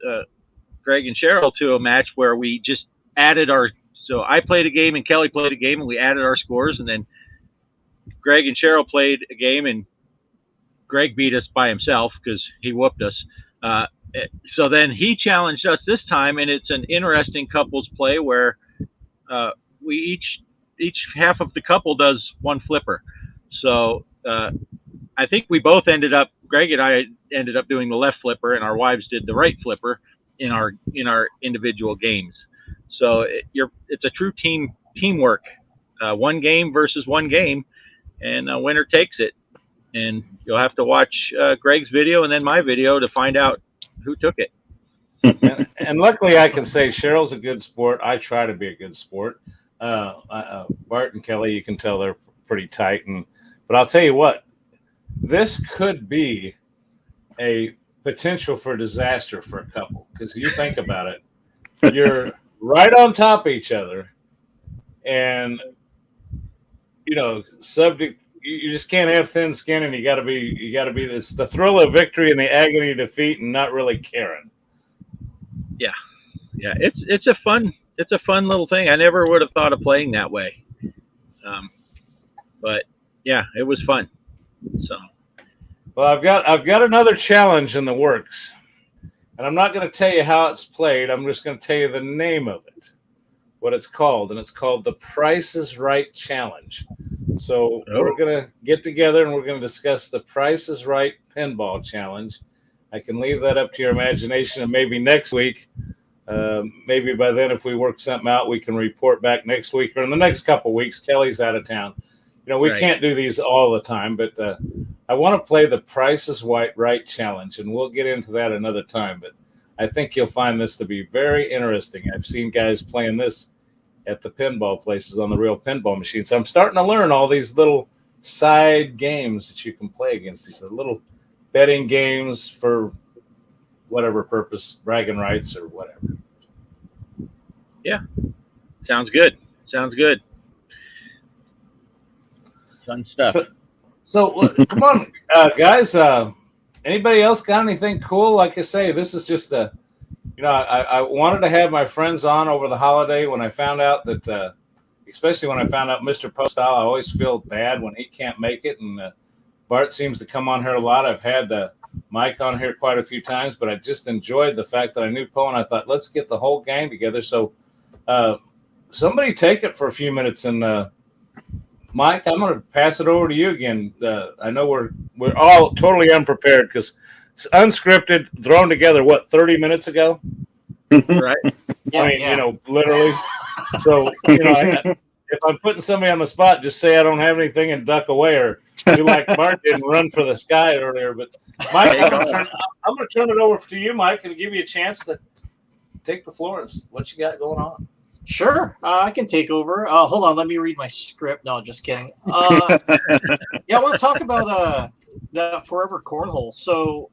Speaker 2: Greg and Cheryl, to a match where we just added our. So I played a game and Kelly played a game, and we added our scores, and then Greg and Cheryl played a game, and Greg beat us by himself because he whooped us. So then he challenged us this time, and it's an interesting couples play where we each half of the couple does one flipper. So I think we both Greg and I ended up doing the left flipper, and our wives did the right flipper in our individual games. So it's a true teamwork, one game versus one game, and a winner takes it. And you'll have to watch Greg's video and then my video to find out who took it.
Speaker 1: And luckily, I can say Cheryl's a good sport. I try to be a good sport. Bart and Kelly, you can tell they're pretty tight. But I'll tell you what, this could be a potential for disaster for a couple. Because you think about it, you're right on top of each other. And, subject. You just can't have thin skin, and you got to be this the thrill of victory and the agony of defeat, and not really caring.
Speaker 2: Yeah, it's a fun little thing. I never would have thought of playing that way, but yeah, it was fun. So,
Speaker 1: well, I've got another challenge in the works, and I'm not going to tell you how it's played. I'm just going to tell you the name of it, what it's called, and it's called the Price is Right Challenge. So we're going to get together and we're going to discuss the Price is Right Pinball Challenge. I can leave that up to your imagination, and maybe next week, maybe by then if we work something out, we can report back next week or in the next couple of weeks. Kelly's out of town. We can't do these all the time, but I want to play the Price is Right Challenge, and we'll get into that another time. But I think you'll find this to be very interesting. I've seen guys playing this at the pinball places on the real pinball machines. So I'm starting to learn all these little side games that you can play against, these little betting games for whatever purpose, bragging rights or whatever.
Speaker 2: Yeah, sounds good. Fun stuff.
Speaker 1: So come on, guys. Anybody else got anything cool? Like I say, this is just I wanted to have my friends on over the holiday when I found out that, especially when I found out Mr. Postal, I always feel bad when he can't make it. And Bart seems to come on here a lot. I've had Mike on here quite a few times, but I just enjoyed the fact that I knew Poe, and I thought, let's get the whole gang together. So somebody take it for a few minutes. And Mike, I'm going to pass it over to you again. I know we're all totally unprepared because it's unscripted, thrown together, 30 minutes ago?
Speaker 2: Right.
Speaker 3: Yeah,
Speaker 1: literally. So, if I'm putting somebody on the spot, just say I don't have anything and duck away, or do like Bart did and run for the sky earlier. But Mike, I'm going to turn it over to you, Mike, and give you a chance to take the floor and what you got going on.
Speaker 3: Sure, I can take over. Hold on, let me read my script. No, just kidding. I want to talk about the Forever Cornhole. So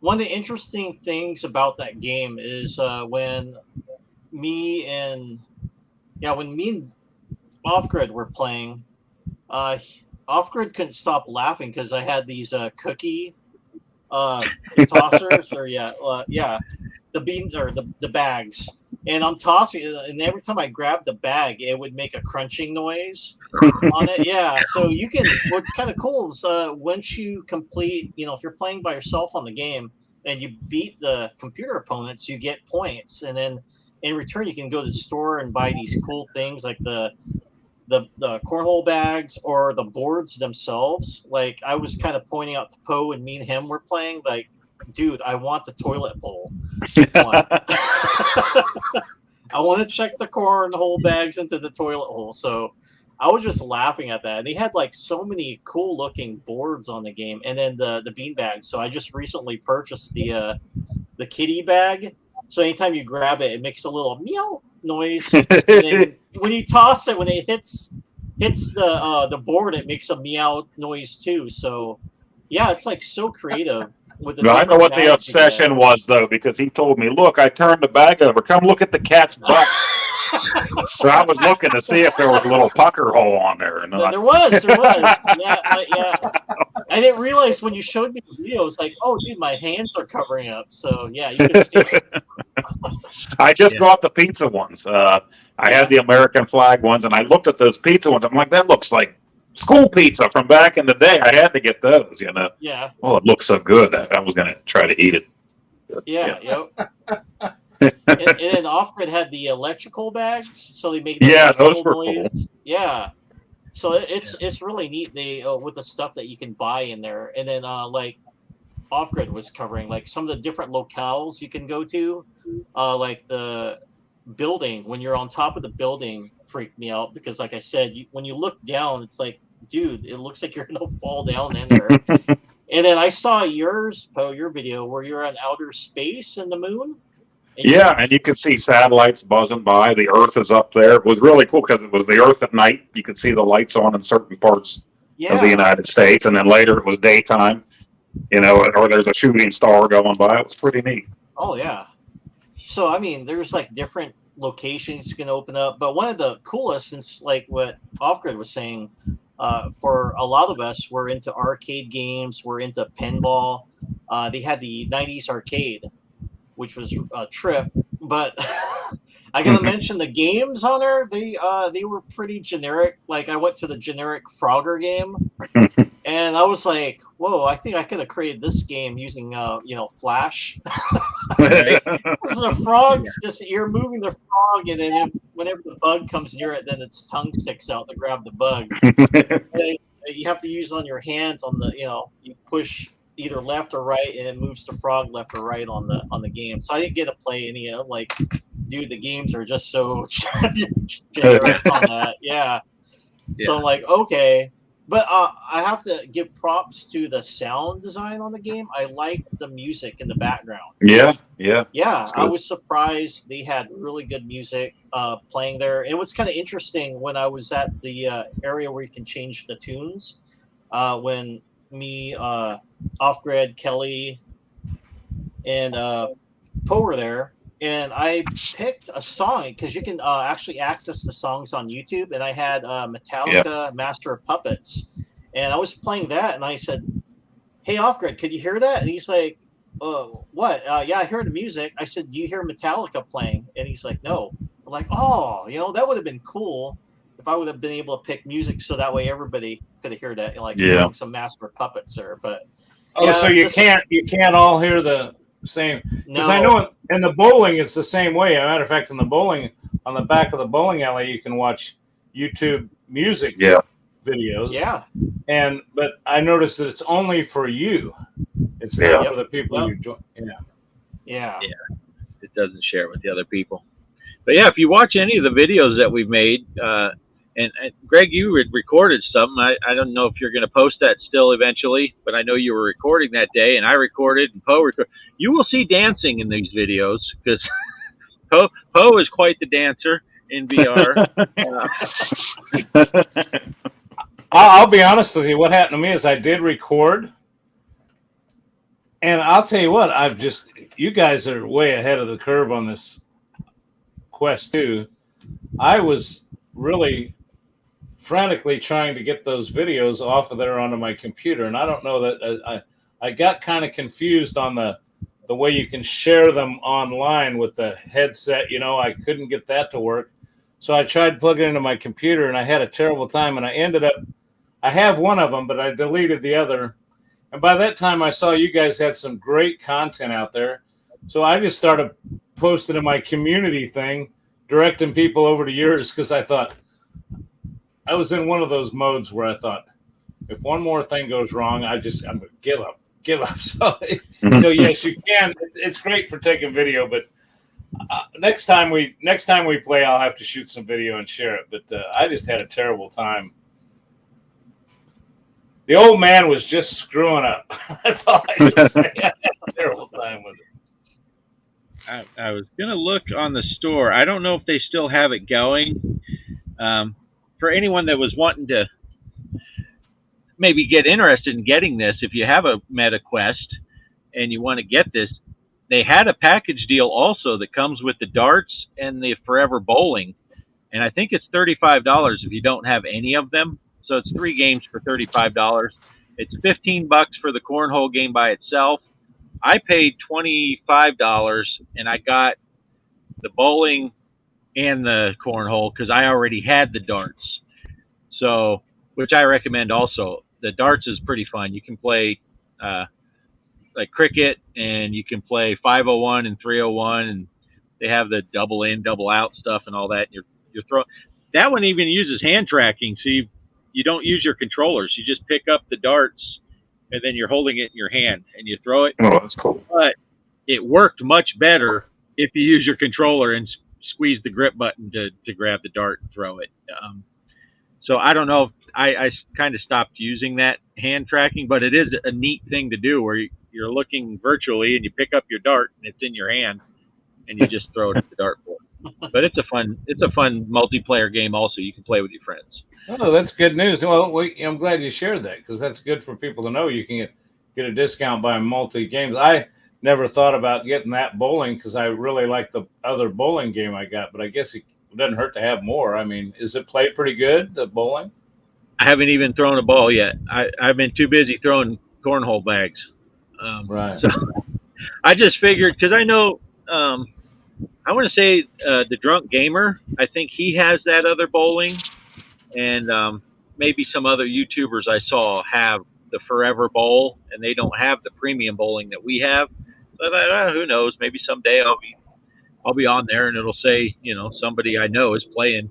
Speaker 3: one of the interesting things about that game is when me and Off-Grid were playing, Off-Grid couldn't stop laughing because I had these cookie tossers, or the beans or the bags. And I'm tossing it, and every time I grabbed the bag, it would make a crunching noise on it. Yeah, so you can. What's kind of cool is once you complete, if you're playing by yourself on the game and you beat the computer opponents, you get points, and then in return you can go to the store and buy these cool things like the cornhole bags or the boards themselves. Like I was kind of pointing out to Poe, and me and him were playing like, dude, I want the toilet bowl. I want to check the cornhole bags into the toilet hole. So I was just laughing at that. And they had like so many cool looking boards on the game, and then the bean bags. So I just recently purchased the kitty bag. So anytime you grab it, it makes a little meow noise. And then when you toss it, when it hits the board, it makes a meow noise too. So yeah, it's like so creative. with the
Speaker 4: No, I know
Speaker 3: different
Speaker 4: what the
Speaker 3: bags you get.
Speaker 4: obsession was, though, because he told me, "Look, I turned the bag over. Come look at the cat's butt." So I was looking to see if there was a little pucker hole on there or not.
Speaker 3: There was. Yeah, yeah. I didn't realize when you showed me the video. I was like, "Oh, dude, my hands are covering up." So yeah, you can see.
Speaker 4: I just got the pizza ones. I had the American flag ones, and I looked at those pizza ones. I'm like, that looks like school pizza from back in the day. I had to get those, you know.
Speaker 3: Yeah.
Speaker 4: Well, it looks so good. I was going to try to eat it.
Speaker 3: Yeah. Yep. And then Off-Grid had the electrical bags, so they make the
Speaker 4: Yeah, those
Speaker 3: electrical
Speaker 4: were
Speaker 3: noise.
Speaker 4: cool.
Speaker 3: Yeah. So it's really neat. They with the stuff that you can buy in there, and then like Off-Grid was covering like some of the different locales you can go to, like the building. When you're on top of the building, freaked me out because, like I said, when you look down, it's like, dude, it looks like you're gonna fall down in there. And then I saw yours, Poe, your video where you're in outer space in the moon.
Speaker 4: Yeah, and you could see satellites buzzing by. The Earth is up there. It was really cool because it was the Earth at night. You could see the lights on in certain parts of the United States, and then later it was daytime. You know, or there's a shooting star going by. It was pretty neat.
Speaker 3: Oh yeah. So I mean, there's like different locations you can open up, but one of the coolest, since like what Off-Grid was saying, for a lot of us, we're into arcade games, we're into pinball. They had the '90s arcade, which was a trip, but I gotta mention the games on there. They were pretty generic. Like I went to the generic Frogger game, and I was like, "Whoa! I think I could have created this game using Flash." The frogs, just you're moving the frog, and then whenever the bug comes near it, then its tongue sticks out to grab the bug. And you have to use on your hands on the you push either left or right, and it moves the frog left or right on the game. So I didn't get to play any of like, dude, the games are just so generic on that. Yeah. So I'm like, okay. But I have to give props to the sound design on the game. I like the music in the background.
Speaker 4: Yeah.
Speaker 3: I was surprised they had really good music playing there. And it was kind of interesting when I was at the area where you can change the tunes. When me, Off-Grid, Kelly, and Poe were there. And I picked a song because you can actually access the songs on YouTube. And I had Metallica, Master of Puppets. And I was playing that. And I said, "Hey, Off-Grid, could you hear that?" And he's like, "What? Yeah, I heard the music." I said, "Do you hear Metallica playing?" And he's like, "No." I'm like, "Oh, that would have been cool if I would have been able to pick music so that way everybody could have heard that." Like some Master of Puppets there. But
Speaker 1: so you can't all hear the same, because I know in the bowling it's the same way. As a matter of fact, in the bowling, on the back of the bowling alley, you can watch YouTube music videos.
Speaker 3: Yeah.
Speaker 1: But I noticed that it's only for you. It's not for the people you join.
Speaker 3: Yeah.
Speaker 2: It doesn't share with the other people. But yeah, if you watch any of the videos that we've made, and Greg, you recorded some. I don't know if you're going to post that still eventually, but I know you were recording that day, and I recorded, and Poe recorded. You will see dancing in these videos because Poe is quite the dancer in VR.
Speaker 1: I'll be honest with you. What happened to me is I did record, and I'll tell you what, you guys are way ahead of the curve on this Quest 2. I was really frantically trying to get those videos off of there onto my computer, and I don't know that I got kind of confused on the way you can share them online with the headset. I couldn't get that to work, so I tried plugging it into my computer, and I had a terrible time. And I have one of them, but I deleted the other. And by that time, I saw you guys had some great content out there, so I just started posting in my community thing, directing people over to yours, because I thought, I was in one of those modes where I thought, if one more thing goes wrong, I'm going to give up. So yes, you can. It's great for taking video, but next time we play, I'll have to shoot some video and share it. But I just had a terrible time. The old man was just screwing up. That's all I can say. I had a terrible time with it.
Speaker 2: I was going to look on the store. I don't know if they still have it going. For anyone that was wanting to maybe get interested in getting this, if you have a Meta Quest, and you want to get this, they had a package deal also that comes with the darts and the Forever Bowling, and I think it's $35 if you don't have any of them. So it's 3 games for $35. It's $15 for the cornhole game by itself. I paid $25 and I got the bowling and the cornhole because I already had the darts. So, which I recommend also. The darts is pretty fun. You can play like cricket, and you can play 501 and 301, and they have the double in, double out stuff and all that. You're throwing. That one even uses hand tracking, so you don't use your controllers. You just pick up the darts, and then you're holding it in your hand, and you throw it.
Speaker 4: Oh, that's cool.
Speaker 2: But it worked much better if you use your controller and squeeze the grip button to grab the dart and throw it. So I don't know if I kind of stopped using that hand tracking, but it is a neat thing to do where you're looking virtually and you pick up your dart and it's in your hand and you just throw it at the dartboard. But it's a fun multiplayer game also. You can play with your friends.
Speaker 1: Oh, that's good news. Well, I'm glad you shared that because that's good for people to know. You can get a discount by multi-games. I never thought about getting that bowling because I really like the other bowling game I got, but I guess it doesn't hurt to have more. I mean, is it played pretty good, the bowling?
Speaker 2: I haven't even thrown a ball yet. I've been too busy throwing cornhole bags.
Speaker 1: Right.
Speaker 2: So I just figured, because I know, I want to say the Drunk Gamer, I think he has that other bowling, and maybe some other YouTubers I saw have the Forever Bowl, and they don't have the premium bowling that we have. But who knows? Maybe someday I'll be on there and it'll say, somebody I know is playing,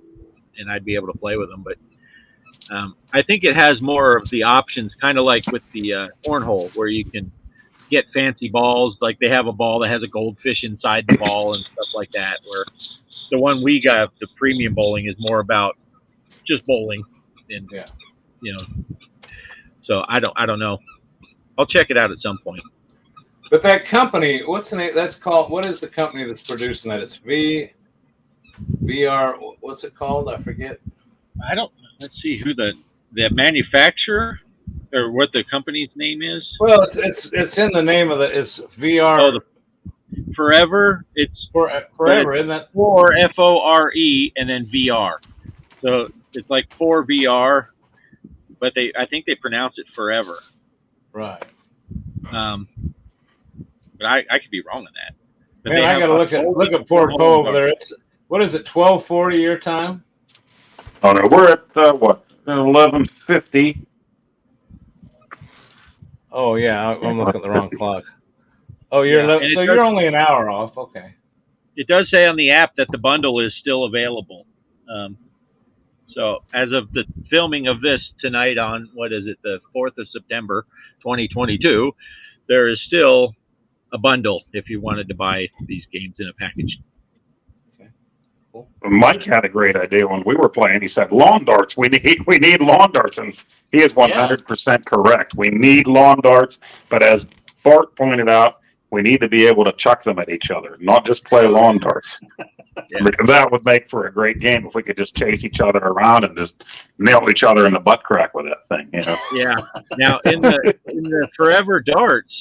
Speaker 2: and I'd be able to play with them. But I think it has more of the options, kind of like with the cornhole, where you can get fancy balls. Like they have a ball that has a goldfish inside the ball and stuff like that. Where the one we got, the premium bowling, is more about just bowling, and So I don't know. I'll check it out at some point.
Speaker 1: But that company, what's the name? That's called. What is the company that's producing that? It's VR. What's it called? I forget.
Speaker 2: I don't. Let's see who the manufacturer or what the company's name is.
Speaker 1: Well, it's in the name of it. It's VR.
Speaker 2: Oh, the Forever. It's
Speaker 1: Forever, isn't that?
Speaker 2: For FORE and then VR. So it's like for VR, but I think they pronounce it Forever.
Speaker 1: Right.
Speaker 2: But I could be wrong on that. But
Speaker 1: Man, I got to look at poor Poe over there. What is it? 12:40 your time?
Speaker 4: Oh no, we're at 11:50.
Speaker 1: Oh yeah, I'm looking at the wrong clock. Oh, you're only an hour off. Okay.
Speaker 2: It does say on the app that the bundle is still available. So as of the filming of this tonight on, what is it, the 4th of September, 2022, there is still a bundle if you wanted to buy these games in a package.
Speaker 1: Okay. Cool.
Speaker 4: Mike had a great idea when we were playing. He said, lawn darts. We need lawn darts. And he is 100% correct. We need lawn darts. But as Bart pointed out, we need to be able to chuck them at each other, not just play lawn darts.
Speaker 2: Yeah.
Speaker 4: Because that would make for a great game if we could just chase each other around and just nail each other in the butt crack with that thing.
Speaker 2: Yeah. Now in the Forever Darts,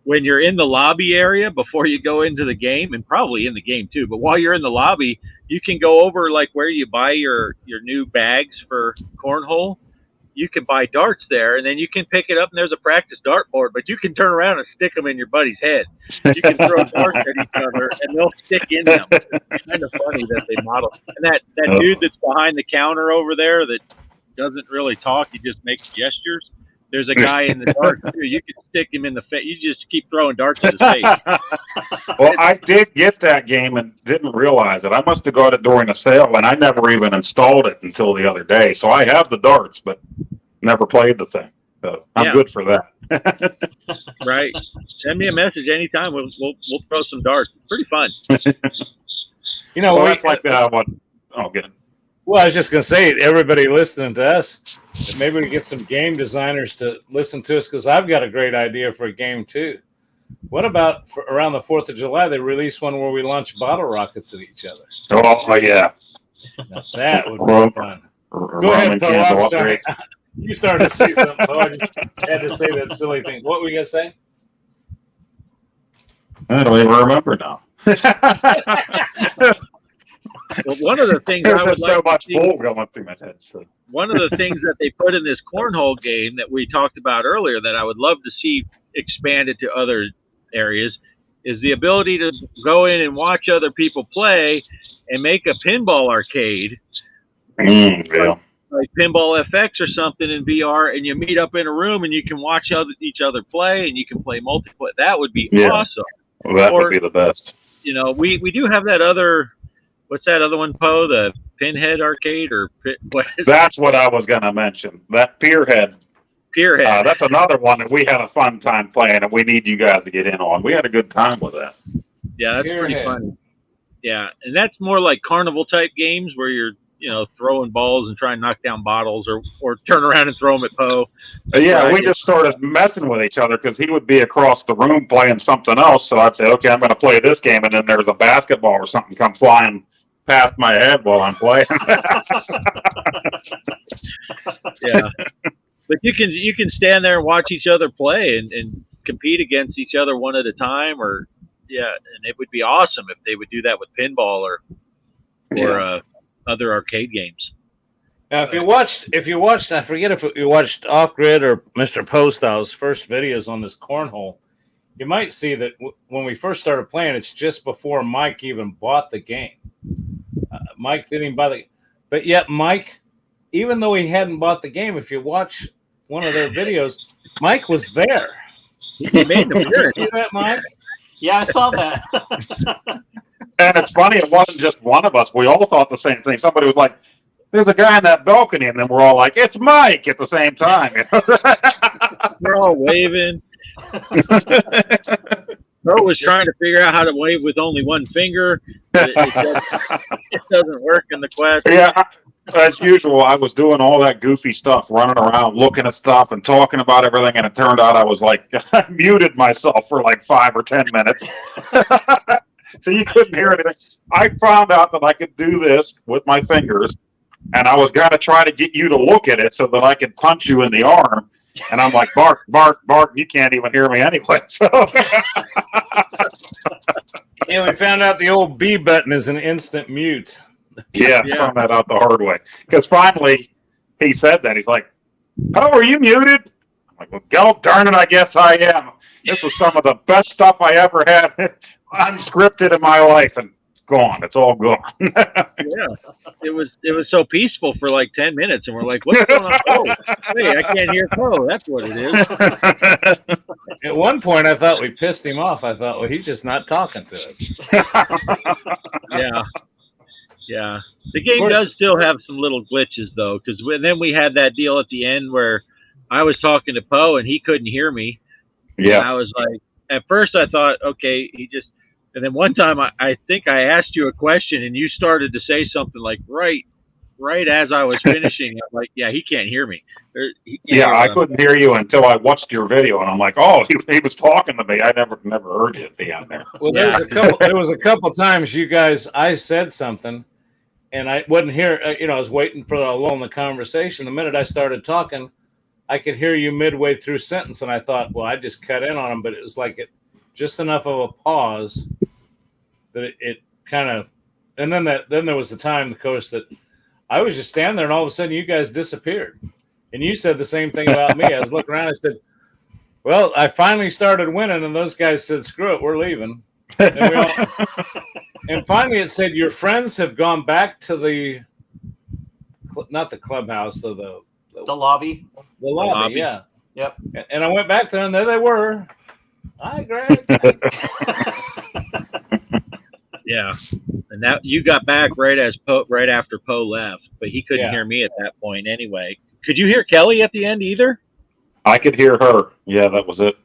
Speaker 2: when you're in the lobby area before you go into the game, and probably in the game too, but while you're in the lobby, you can go over like where you buy your new bags for cornhole. You can buy darts there, and then you can pick it up, and there's a practice dartboard, but you can turn around and stick them in your buddy's head. You can throw darts at each other, and they'll stick in them. It's kind of funny that they model. And that dude that's behind the counter over there that doesn't really talk, he just makes gestures. There's a guy in the dark too. You can stick him in the face. You just keep throwing darts at his face.
Speaker 4: Well, I did get that game and didn't realize it. I must have got it during a sale, and I never even installed it until the other day. So I have the darts, but never played the thing. So I'm good for that.
Speaker 2: Right. Send me a message anytime. We'll throw some darts. It's pretty fun.
Speaker 4: Well, it's like what? Oh, good.
Speaker 1: Well, I was just going to say, everybody listening to us, maybe we get some game designers to listen to us, because I've got a great idea for a game too. What about around the 4th of July, they release one where we launch bottle rockets at each other?
Speaker 4: Oh, yeah.
Speaker 1: Now, that would be fun. Go ahead, Poe. I'm sorry. You started to say something, Poe. I just had to say that silly thing. What were you going to say?
Speaker 4: I don't even remember now.
Speaker 2: Well, one of the things I would
Speaker 4: There's so
Speaker 2: like to
Speaker 4: much
Speaker 2: see,
Speaker 4: bull going through my head. So.
Speaker 2: one of the things that they put in this cornhole game that we talked about earlier that I would love to see expanded to other areas is the ability to go in and watch other people play and make a pinball arcade,
Speaker 4: Yeah.
Speaker 2: like Pinball FX or something in VR, and you meet up in a room and you can watch each other play and you can play multiplayer. That would be awesome.
Speaker 4: Well, that would be the best.
Speaker 2: You know, we do have that other, what's that other one, Poe? The Pinhead arcade or what is
Speaker 4: That's what I was going to mention. That Pierhead.
Speaker 2: Pierhead.
Speaker 4: That's another one that we had a fun time playing, and we need you guys to get in on. We had a good time with that.
Speaker 2: Yeah, that's pretty
Speaker 1: Pierhead.
Speaker 2: funny. Yeah, and that's more like carnival type games where you're, throwing balls and trying to knock down bottles or turn around and throw them at Poe.
Speaker 4: Yeah,
Speaker 2: Right.
Speaker 4: we just started messing with each other because he would be across the room playing something else. So I'd say, okay, I'm going to play this game, and then there's a basketball or something come flying past my head while I'm playing.
Speaker 2: Yeah, but you can stand there and watch each other play and compete against each other one at a time, and it would be awesome if they would do that with pinball or other arcade games.
Speaker 1: Now, if you watched, I forget if you watched Off Grid or Mr. Postow's first videos on this cornhole, you might see that when we first started playing, it's just before Mike even bought the game. Mike didn't even buy but yet Mike, even though he hadn't bought the game, if you watch one of their videos, Mike was there.
Speaker 2: He made the appearance.
Speaker 1: See that, Mike?
Speaker 3: Yeah, I saw that.
Speaker 4: And it's funny, it wasn't just one of us. We all thought the same thing. Somebody was like, there's a guy in that balcony, and then we're all like, it's Mike at the same time.
Speaker 2: We're all waving. Bro was trying to figure out how to wave with only one finger. It doesn't work in the Quest.
Speaker 4: Yeah, as usual, I was doing all that goofy stuff, running around, looking at stuff and talking about everything, and it turned out I was like, I muted myself for like 5 or 10 minutes. So you couldn't hear anything. I found out that I could do this with my fingers, and I was going to try to get you to look at it so that I could punch you in the arm. And I'm like, bark, bark, bark. You can't even hear me anyway. So.
Speaker 1: Yeah, we found out the old B button is an instant mute.
Speaker 4: Yeah, found that out the hard way. Because finally, he said that. He's like, oh, are you muted? I'm like, well, God darn it, I guess I am. This was some of the best stuff I ever had unscripted in my life, and it's gone. It's all gone.
Speaker 2: Yeah, it was so peaceful for like 10 minutes, and we're like, what's going on? Oh, hey, I can't hear Poe. That's what it is.
Speaker 1: At one point, I thought we pissed him off. I thought, well, he's just not talking to us.
Speaker 2: Yeah. The game does still have some little glitches, though, because then we had that deal at the end where I was talking to Poe, and he couldn't hear me.
Speaker 4: Yeah.
Speaker 2: And I was like, at first I thought, okay, and then one time I think I asked you a question, and you started to say something like, right as I was finishing, I'm like, yeah, he can't hear me.
Speaker 4: I couldn't hear you until I watched your video, and I'm like, oh, he was talking to me. I never heard you at the end there.
Speaker 1: Well, there was a couple times I said something, and I wouldn't hear. I was waiting for a lull in the conversation. The minute I started talking, I could hear you midway through sentence, and I thought, well, I just cut in on him, but it was like just enough of a pause that it kind of, and then there was the time, of course, that I was just standing there, and all of a sudden you guys disappeared, and you said the same thing about me. I was looking around, I said, well, I finally started winning, and those guys said, screw it, we're leaving. And finally it said, your friends have gone back to not the clubhouse, though,
Speaker 3: The lobby.
Speaker 1: the lobby, yeah.
Speaker 3: Yep.
Speaker 1: And I went back there, and there they were. Hi, Greg.
Speaker 2: Yeah, and that you got back right after Poe left, but he couldn't hear me at that point anyway. Could you hear Kelly at the end either?
Speaker 4: I could hear her. Yeah, that was it.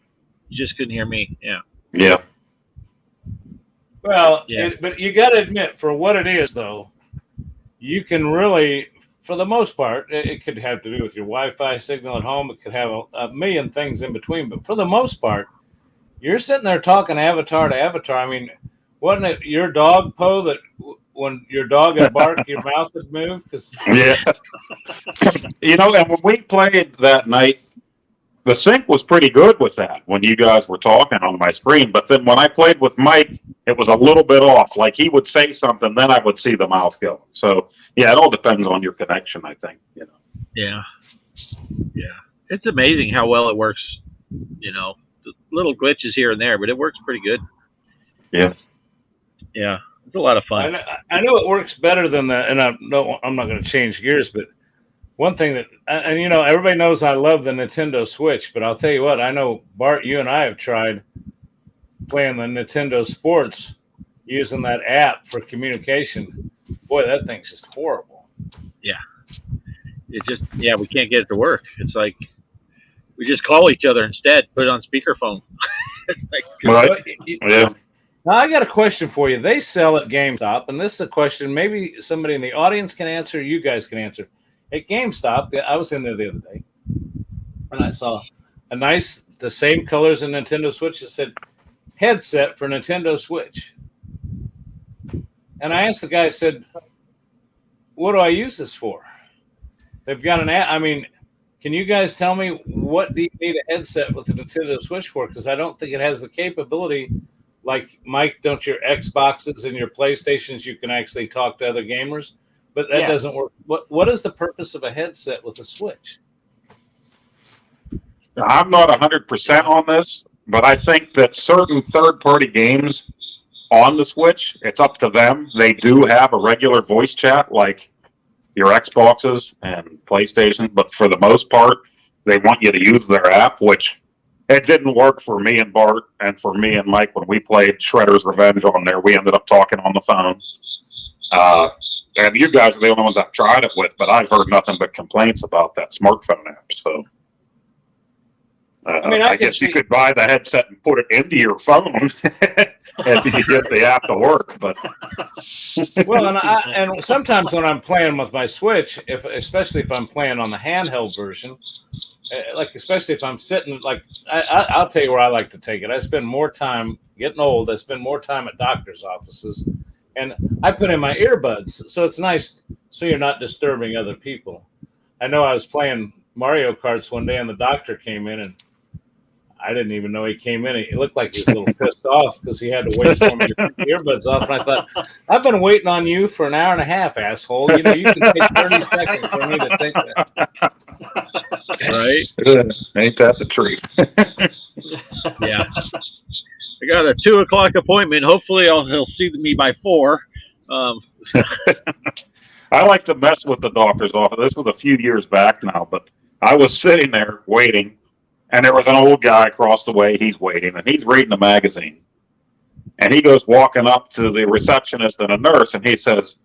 Speaker 2: You just couldn't hear me. Yeah.
Speaker 4: Yeah.
Speaker 1: Well, but you got to admit, for what it is, though, you can really, for the most part, it could have to do with your Wi-Fi signal at home. It could have a million things in between. But for the most part, you're sitting there talking avatar to avatar. I mean, wasn't it your dog, Poe, that when your dog would bark, your mouth would move?
Speaker 4: Yeah. And when we played that night, the sync was pretty good with that when you guys were talking on my screen. But then when I played with Mike, it was a little bit off. Like he would say something, then I would see the mouth go. So yeah, it all depends on your connection, I think.
Speaker 2: Yeah. It's amazing how well it works. Little glitches here and there, but it works pretty good.
Speaker 4: Yeah.
Speaker 2: Yeah, it's a lot of fun.
Speaker 1: I know it works better than that, and I'm not going to change gears, but one thing that, and everybody knows I love the Nintendo Switch, but I'll tell you what, I know, Bart, you and I have tried playing the Nintendo Sports using that app for communication. Boy, that thing's just horrible.
Speaker 2: Yeah. We can't get it to work. It's like we just call each other instead, put it on speakerphone.
Speaker 4: Yeah.
Speaker 1: Now, I got a question for you. They sell at GameStop, and this is a question maybe somebody in the audience can answer, you guys can answer. At GameStop, I was in there the other day, and I saw the same colors in Nintendo Switch that said headset for Nintendo Switch. And I asked the guy, I said, what do I use this for? They've got an app. I mean, can you guys tell me what do you need a headset with the Nintendo Switch for? Because I don't think it has the capability. Like, Mike, don't your Xboxes and your PlayStations, you can actually talk to other gamers? But that doesn't work. What is the purpose of a headset with a Switch?
Speaker 4: I'm not 100% on this, but I think that certain third-party games on the Switch, it's up to them. They do have a regular voice chat like your Xboxes and PlayStation, but for the most part, they want you to use their app, which it didn't work for me and Bart and for me and Mike when we played Shredder's Revenge on there. We ended up talking on the phone. And you guys are the only ones I've tried it with, but I've heard nothing but complaints about that smartphone app. So I guess you could buy the headset and put it into your phone if you get the app to work. But
Speaker 1: well, and sometimes when I'm playing with my Switch, especially if I'm playing on the handheld version, especially if I'm sitting, I'll tell you where I like to take it. I spend more time getting old. I spend more time at doctor's offices, and I put in my earbuds, so it's nice, so you're not disturbing other people. I know I was playing Mario Karts one day, and the doctor came in, and I didn't even know he came in. He looked like he was a little pissed off because he had to wait for me to take the earbuds off. And I thought, I've been waiting on you for an hour and a half, asshole. You can take 30 seconds for me to take that.
Speaker 2: Right?
Speaker 4: Ain't that the truth?
Speaker 2: Yeah. I got a 2:00 appointment. Hopefully he'll see me by 4.
Speaker 4: I like to mess with the doctor's office. This was a few years back now, but I was sitting there waiting, and there was an old guy across the way. He's waiting, and he's reading a magazine. And he goes walking up to the receptionist and a nurse, and he says,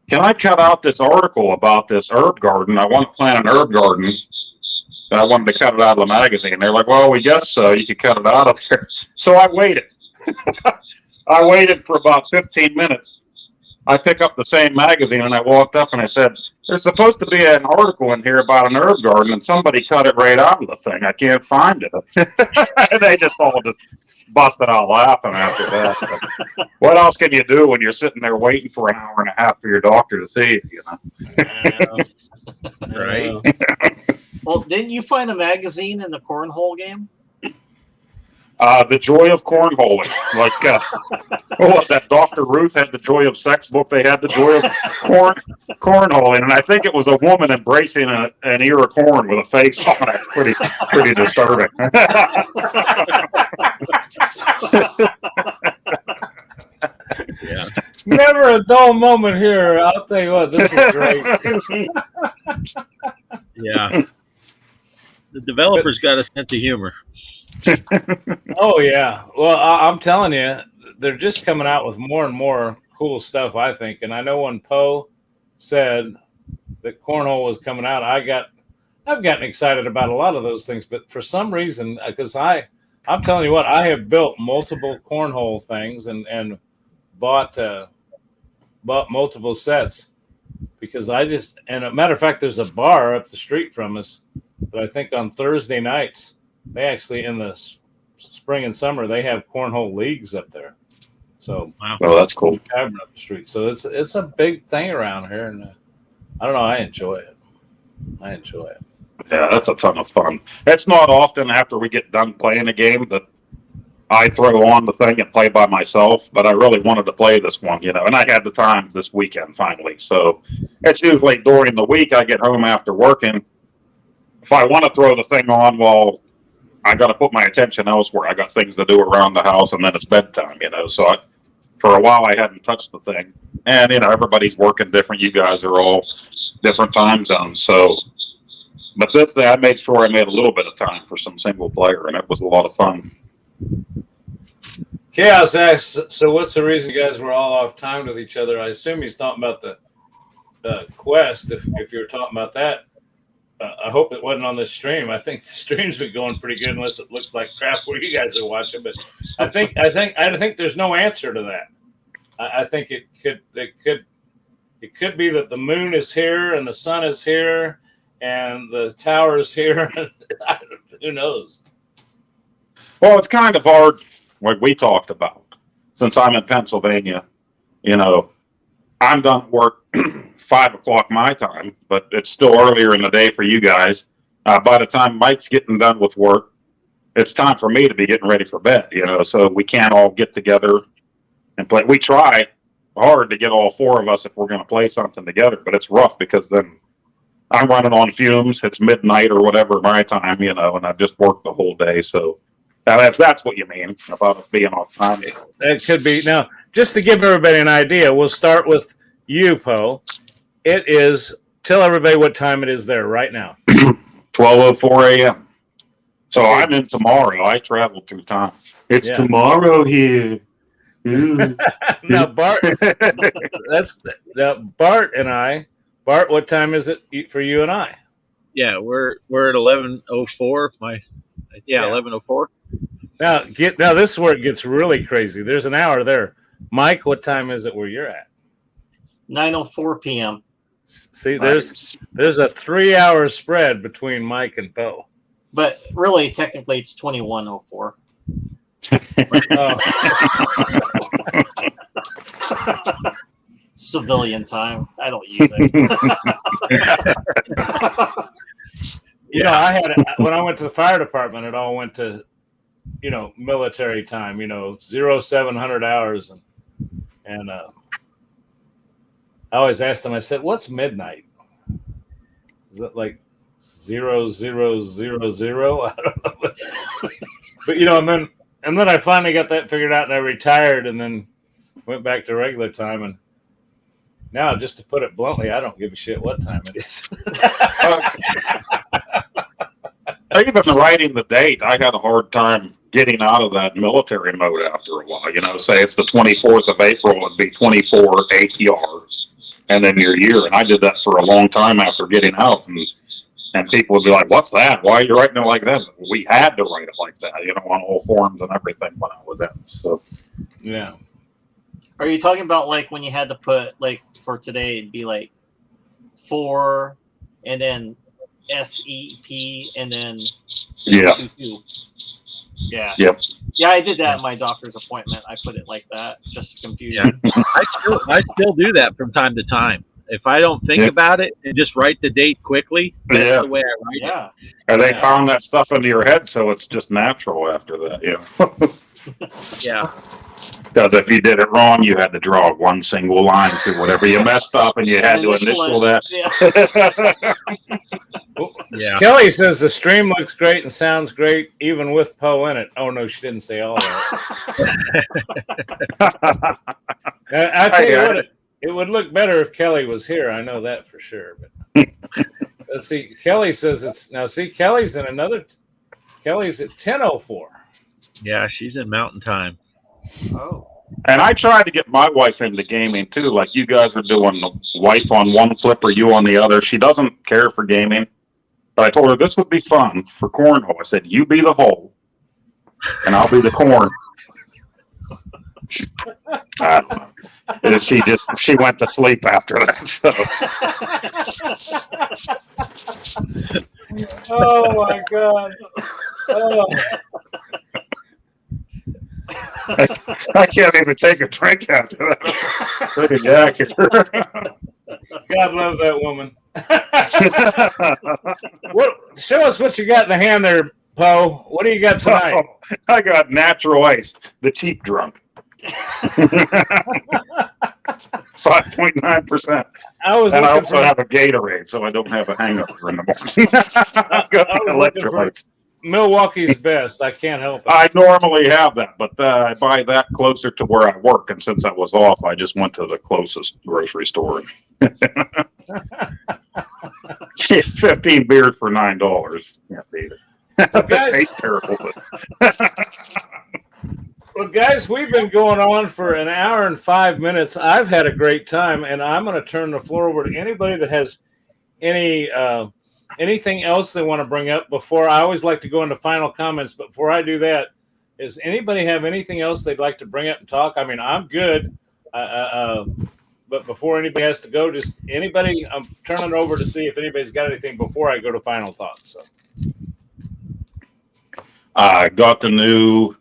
Speaker 4: "Can I cut out this article about this herb garden? I want to plant an herb garden. And I wanted to cut it out of the magazine." And they're like, "Well, we guess so. You can cut it out of there." So I waited. I waited for about 15 minutes. I pick up the same magazine, and I walked up and I said, "There's supposed to be an article in here about an herb garden, and somebody cut it right out of the thing. I can't find it." And they just all just busted out laughing after that. But what else can you do when you're sitting there waiting for an hour and a half for your doctor to see you?
Speaker 2: Right?
Speaker 3: Well, didn't you find a magazine in the cornhole game?
Speaker 4: The Joy of Cornholing. What was that? Dr. Ruth had the Joy of Sex book. They had the Joy of Cornholing. And I think it was a woman embracing an ear of corn with a face on it. Pretty disturbing.
Speaker 2: Yeah.
Speaker 1: Never a dull moment here. I'll tell you what, this is great.
Speaker 2: Yeah. The developers got a sense of humor.
Speaker 1: Oh, yeah. Well, I'm telling you, they're just coming out with more and more cool stuff, I think. And I know when Poe said that cornhole was coming out, I've gotten excited about a lot of those things. But for some reason, because I'm telling you what, I have built multiple cornhole things and bought multiple sets because and a matter of fact, there's a bar up the street from us that I think on Thursday nights, they actually, in the spring and summer, they have cornhole leagues up there. So,
Speaker 2: wow.
Speaker 4: Oh, that's cool.
Speaker 1: Up the street. So it's a big thing around here, and I don't know. I enjoy it.
Speaker 4: Yeah, that's a ton of fun. It's not often after we get done playing a game that I throw on the thing and play by myself, but I really wanted to play this one, and I had the time this weekend finally. So it's usually during the week I get home after working. If I want to throw the thing on, well, I got to put my attention elsewhere. I got things to do around the house, and then it's bedtime, So for a while I hadn't touched the thing, and everybody's working different. You guys are all different time zones, so. But this day I made sure I made a little bit of time for some single player, and it was a lot of fun.
Speaker 1: Chaos asks, so what's the reason you guys were all off timed with each other? I assume he's talking about the quest. If you're talking about that, I hope it wasn't on this stream. I think the stream's been going pretty good, unless it looks like crap where you guys are watching. But I think there's no answer to that. I think it could be that the moon is here and the sun is here and the tower is here. Who knows?
Speaker 4: Well, it's kind of hard, like we talked about, since I'm in Pennsylvania. I'm done work 5 o'clock my time, but it's still earlier in the day for you guys. By the time Mike's getting done with work, it's time for me to be getting ready for bed, so we can't all get together and play. We try hard to get all 4 of us if we're going to play something together, but it's rough because then I'm running on fumes. It's midnight or whatever my time, and I've just worked the whole day. So if that's what you mean about us being off time.
Speaker 1: That could be. Now, just to give everybody an idea, we'll start with you, Poe. It is, tell everybody what time it is there right now.
Speaker 4: 12:04 a.m. So I'm in tomorrow. I traveled through time. It's tomorrow here.
Speaker 1: Now, Bart, Bart and I. Bart, what time is it for you and I?
Speaker 2: Yeah, we're at 11:04. 11:04.
Speaker 1: Now this is where it gets really crazy. There's an hour there. Mike, what time is it where you're at?
Speaker 3: 9:04 p.m.
Speaker 1: See, there's a 3-hour spread between Mike and Poe.
Speaker 3: But really, technically, it's 21:04. Civilian time. I don't use it.
Speaker 1: I had when I went to the fire department, it all went to, military time. 0700 hours, and I always asked them. I said, "What's midnight? Is it like 0000?" I don't know. But and then I finally got that figured out, and I retired, and then went back to regular time. And now, just to put it bluntly, I don't give a shit what time it is.
Speaker 4: Even writing the date, I had a hard time getting out of that military mode after a while. Say it's the 24th of April, it'd be 24 APR, and then your year. And I did that for a long time after getting out, and people would be like, "What's that? Why are you writing it like that?" We had to write it like that, on all forms and everything when I was in. So,
Speaker 1: yeah.
Speaker 3: Are you talking about like when you had to put for today it'd be like 4 and then SEP and then 22? Yeah.
Speaker 4: Yep.
Speaker 3: Yeah, I did that at my doctor's appointment. I put it like that just to confuse you.
Speaker 2: I still do that from time to time. If I don't think about it and just write the date quickly, that's the way I write it.
Speaker 4: And they pound that stuff into your head, so it's just natural after that.
Speaker 2: Yeah.
Speaker 4: Because if you did it wrong, you had to draw one single line through whatever you messed up, and you had to initial that.
Speaker 1: Yeah. Kelly says the stream looks great and sounds great, even with Poe in it. Oh no, she didn't say all that. I tell you what, it would look better if Kelly was here. I know that for sure. But let's see. Kelly says it's now. See, Kelly's in another. Kelly's at 10:04.
Speaker 2: Yeah, she's in Mountain Time.
Speaker 3: Oh.
Speaker 4: And I tried to get my wife into gaming too, like you guys are doing, the wife on one flip or you on the other. She doesn't care for gaming. But I told her this would be fun for cornhole. I said, "You be the hole, and I'll be the corn." I don't know. And she went to sleep after that. So.
Speaker 1: Oh my God. Oh.
Speaker 4: I can't even take a drink after that. Look at Jack.
Speaker 1: God love that woman. What? Show us what you got in the hand there, Poe. What do you got tonight?
Speaker 4: Oh, I got natural ice, the cheap drunk. 5.9%.
Speaker 1: I was
Speaker 4: And I
Speaker 1: looking
Speaker 4: also
Speaker 1: for.
Speaker 4: have a Gatorade, so I don't have a hangover in the morning. I've got
Speaker 1: I
Speaker 4: the
Speaker 1: was looking for
Speaker 4: electrolytes.
Speaker 1: Milwaukee's best. I can't help it.
Speaker 4: I normally have that, but I buy that closer to where I work. And since I was off, I just went to the closest grocery store. 15 beers for $9. Can't beat it.
Speaker 1: Well,
Speaker 4: That
Speaker 1: guys,
Speaker 4: tastes terrible, but
Speaker 1: well, guys, we've been going on for an hour and 5 minutes. I've had a great time, and I'm going to turn the floor over to anybody that has any anything else they want to bring up before. I always like to go into final comments, but before I do that, does anybody have anything else they'd like to bring up and talk? I mean, I'm good, but before anybody has to go, just anybody, I'm turning it over to see if anybody's got anything before I go to final thoughts. So.
Speaker 4: I got the new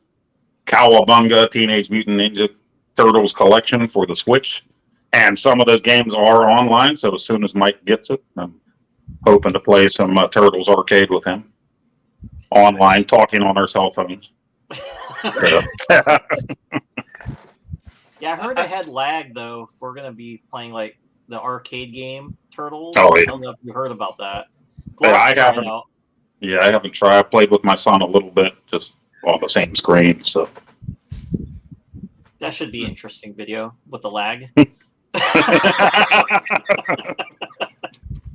Speaker 4: Cowabunga Teenage Mutant Ninja Turtles collection for the Switch, and some of those games are online. So as soon as Mike gets it, I'm hoping to play some Turtles arcade with him online, talking on our cell phones.
Speaker 3: Yeah, I heard it had lag though. If we're gonna be playing like the arcade game Turtles.
Speaker 4: Oh, yeah.
Speaker 3: I don't know if you heard about that.
Speaker 4: Yeah, I
Speaker 3: Try it
Speaker 4: haven't.
Speaker 3: out.
Speaker 4: Yeah, I haven't tried. I played with my son a little bit, just on the same screen. So
Speaker 3: That should be an interesting video with the lag.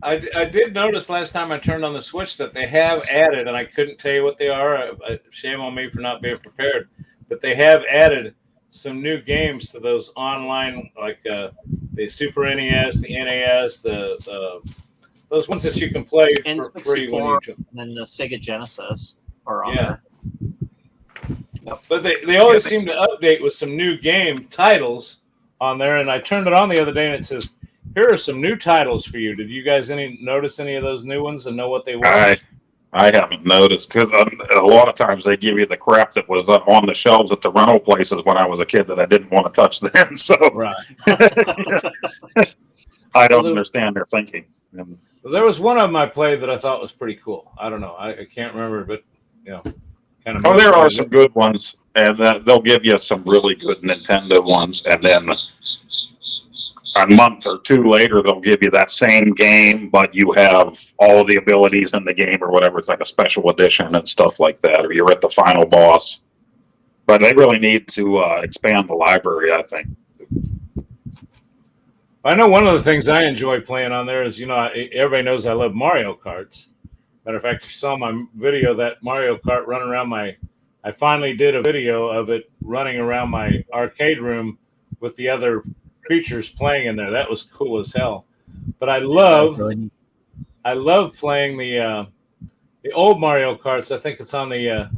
Speaker 1: I did notice last time I turned on the Switch that they have added, and I couldn't tell you what they are. Shame on me for not being prepared. But they have added some new games to those online, like the Super NES, the NAS, those ones that you can play for free when you.
Speaker 3: And then the Sega Genesis are on
Speaker 1: Yeah.
Speaker 3: there. Yep.
Speaker 1: But they always seem to update with some new game titles on there, and I turned it on the other day and it says, "Here are some new titles for you." Did you guys notice any of those new ones and know what they were?
Speaker 4: I haven't noticed, because a lot of times they give you the crap that was on the shelves at the rental places when I was a kid that I didn't want to touch then. So
Speaker 1: Right.
Speaker 4: I don't understand their thinking.
Speaker 1: Well, there was one of them I played that I thought was pretty cool. I don't know. I can't remember, but kind of.
Speaker 4: Oh, there are some good ones, and they'll give you some really good Nintendo ones, and then a month or two later, they'll give you that same game, but you have all the abilities in the game or whatever. It's like a special edition and stuff like that, or you're at the final boss. But they really need to expand the library, I think.
Speaker 1: I know one of the things I enjoy playing on there is, everybody knows I love Mario Karts. Matter of fact, you saw my video, that Mario Kart running around I finally did a video of it running around my arcade room with the other creatures playing in there. That was cool as hell. But I love playing the old Mario Karts. I think it's on the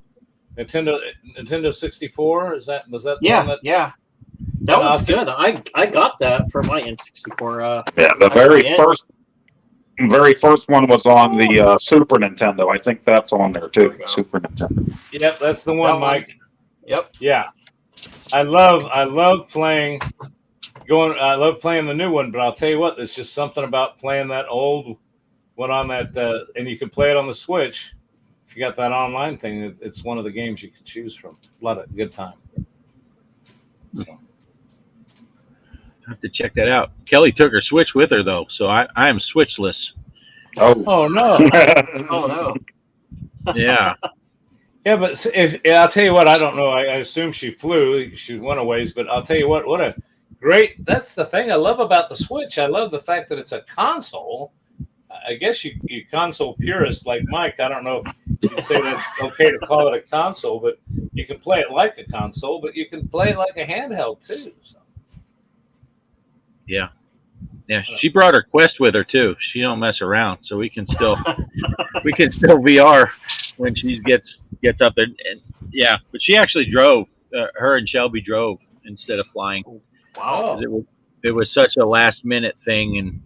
Speaker 1: Nintendo 64. Was that the one that?
Speaker 3: Yeah. That one's good. I got that for my N64.
Speaker 4: Yeah, the very first one was on the Super Nintendo. I think that's on there too. Super Nintendo.
Speaker 1: Yep, that's the one, Mike.
Speaker 3: Yep.
Speaker 1: Yeah, I love playing. I love playing the new one, but I'll tell you what, there's just something about playing that old one on that, and you can play it on the Switch. If you got that online thing, it's one of the games you can choose from. A lot of good time. So.
Speaker 2: I have to check that out. Kelly took her Switch with her though, so I am Switchless.
Speaker 1: Oh no!
Speaker 3: Oh no!
Speaker 2: Yeah.
Speaker 1: Yeah, but I'll tell you what, I don't know. I assume she flew. She went a ways, but I'll tell you what a great. That's the thing I love about the Switch. I love the fact that it's a console. I guess you console purists like Mike. I don't know if you'd say that's okay to call it a console, but you can play it like a console, but you can play it like a handheld too. So.
Speaker 2: Yeah. She brought her Quest with her too. She don't mess around, so we can still VR when she gets up there. And, yeah, but she actually drove. Her and Shelby drove instead of flying.
Speaker 3: Wow.
Speaker 2: It was such a last minute thing, and